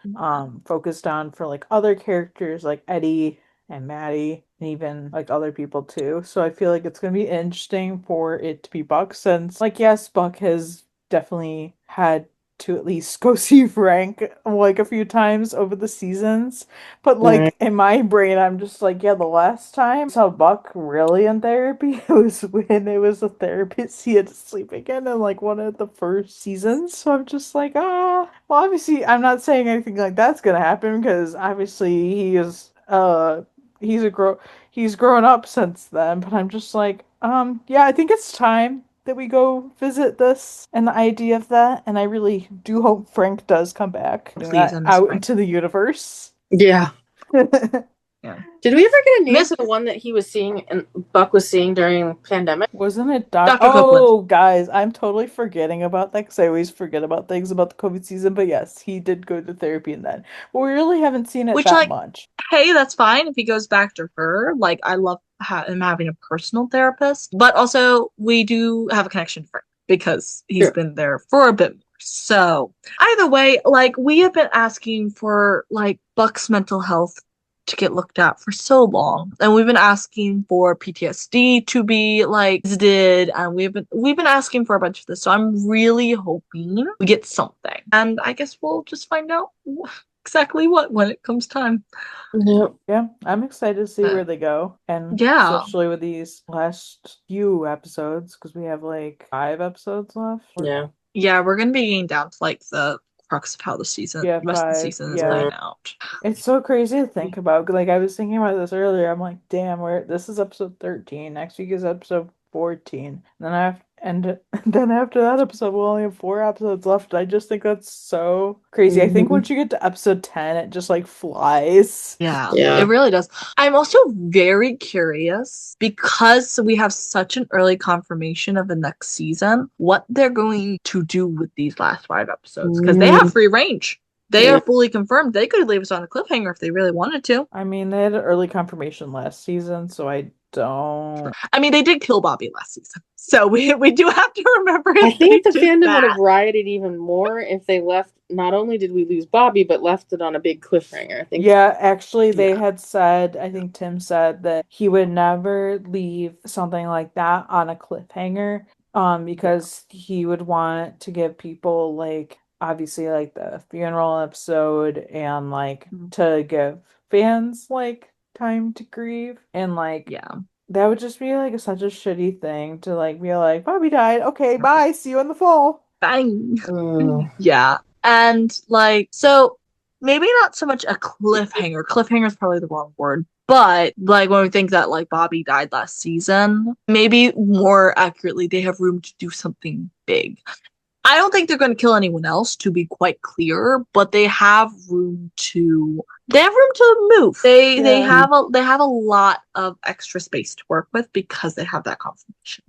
focused on for like other characters like Eddie and Maddie, and even like other people too. So I feel like it's gonna be interesting for it to be Buck, since like yes, Buck has definitely had to at least go see Frank like a few times over the seasons. But like in my brain, I'm just like, yeah, the last time I saw Buck really in therapy it was when it was a therapist he had to sleep again in like one of the first seasons. So I'm just like, well obviously I'm not saying anything like that's gonna happen because obviously he is he's he's grown up since then, but I'm just like, yeah, I think it's time that we go visit this and the idea of that, and I really do hope Frank does come back Please, I miss out Frank. into the universe. Yeah. Yeah. Did we ever get a name for the one that he was seeing and Buck was seeing during pandemic? Wasn't it Dr. Oh, guys, I'm totally forgetting about that because I always forget about things about the COVID season. But yes, he did go to therapy in that. But we really haven't seen it Which, that like, much. Hey, that's fine if he goes back to her. Like, I love him having a personal therapist, but also we do have a connection for him because he's been there for a bit more. So either way, like we have been asking for like Buck's mental health to get looked at for so long, and we've been asking for PTSD to be like visited, and we've been asking for a bunch of this. So I'm really hoping we get something, and I guess we'll just find out exactly what when it comes time. Yeah, I'm excited to see where they go, and Yeah. especially with these last few episodes because we have like 5 episodes left. Yeah, we're gonna be getting down to like the crux of how the rest of the season is playing out. It's so crazy to think about. Like I was thinking about this earlier. I'm like, damn, this is episode 13. Next week is episode 14. And then then after that episode, we'll only have 4 episodes left. I just think that's so crazy. I think once you get to episode 10, it just like flies. Yeah, it really does. I'm also very curious because we have such an early confirmation of the next season, what they're going to do with these last 5 episodes because they have free range. They are fully confirmed. They could leave us on a cliffhanger if they really wanted to. I mean, they had an early confirmation last season, so I don't. I mean, they did kill Bobby last season, so we do have to remember. I think the fandom would have rioted even more if they left. Not only did we lose Bobby, but left it on a big cliffhanger. I think. Yeah, actually, they had said. I think Tim said that he would never leave something like that on a cliffhanger, because he would want to give people like obviously like the funeral episode and like to give fans like time to grieve and like that would just be like such a shitty thing to like be like Bobby died, okay, bye, see you in the fall, bang. Yeah, and like so maybe not so much a cliffhanger. Cliffhanger is probably the wrong word. But like when we think that like Bobby died last season, maybe more accurately, they have room to do something big. I don't think they're going to kill anyone else, to be quite clear, but they have room to move. They Yeah. have a lot of extra space to work with because they have that confirmation.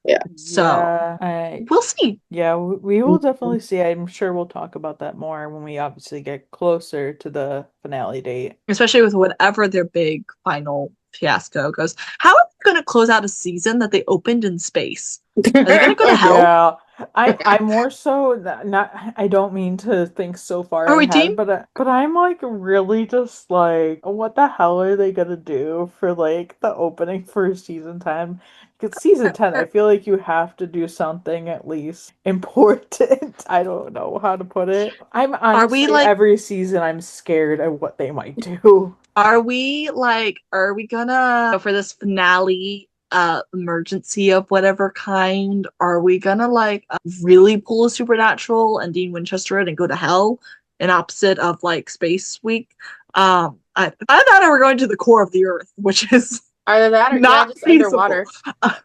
Yeah. So Yeah, we'll see. we will definitely see. I'm sure we'll talk about that more when we obviously get closer to the finale date. Especially with whatever their big final fiasco goes. How are they going to close out a season that they opened in space? Are they going to go to hell? Yeah, I more so not. I don't mean to think so far Are we ahead, team? but I'm like really just like, what the hell are they gonna do for like the opening for season 10? Because season 10, I feel like you have to do something at least important. I don't know how to put it. I'm Are we honestly like every season I'm scared of what they might do. Are we gonna for this finale emergency of whatever kind, are we gonna like really pull a supernatural and Dean Winchester it and go to hell in opposite of like Space Week? I thought we were going to the core of the earth, which is Either that or not just feasible. underwater.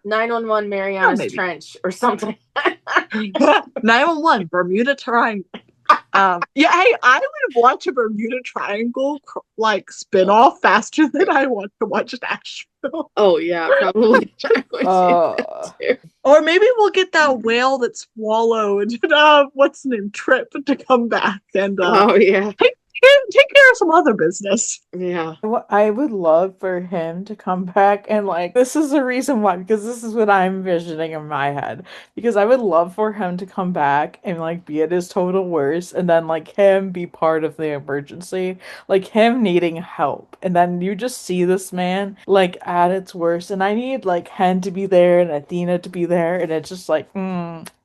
911 Marianas maybe. Trench or something. 911 Bermuda Triangle. Yeah, hey, I would watch a Bermuda Triangle like spin-off faster than I want to watch Nashville. Oh yeah, probably. Or maybe we'll get that whale that swallowed what's the name, Trip, to come back and Oh yeah. take care of some other business. Yeah. I would love for him to come back and like, this is the reason why, because this is what I'm envisioning in my head. Because I would love for him to come back and like be at his total worst, and then like him be part of the emergency, like him needing help, and then you just see this man like at its worst, and I need like Hen to be there and Athena to be there, and it's just like,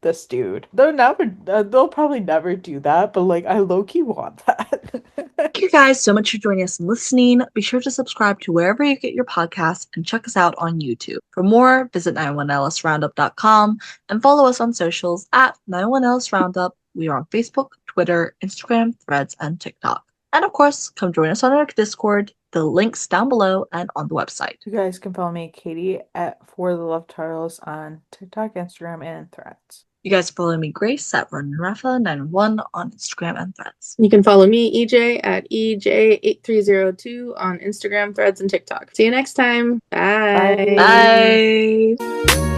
this dude. They'll probably never do that, but like I low-key want that. Thank you guys so much for joining us and listening. Be sure to subscribe to wherever you get your podcasts and check us out on YouTube. For more, visit 91lsroundup.com and follow us on socials at 91lsroundup. We are on Facebook, Twitter, Instagram, Threads, and TikTok. And of course, come join us on our Discord. The links down below and on the website. You guys can follow me, Katie, at For the Love Charles on TikTok, Instagram, and Threads. You guys follow me, Grace, at RonanRafa911 on Instagram and Threads. You can follow me, EJ, at EJ8302 on Instagram, Threads, and TikTok. See you next time. Bye. Bye.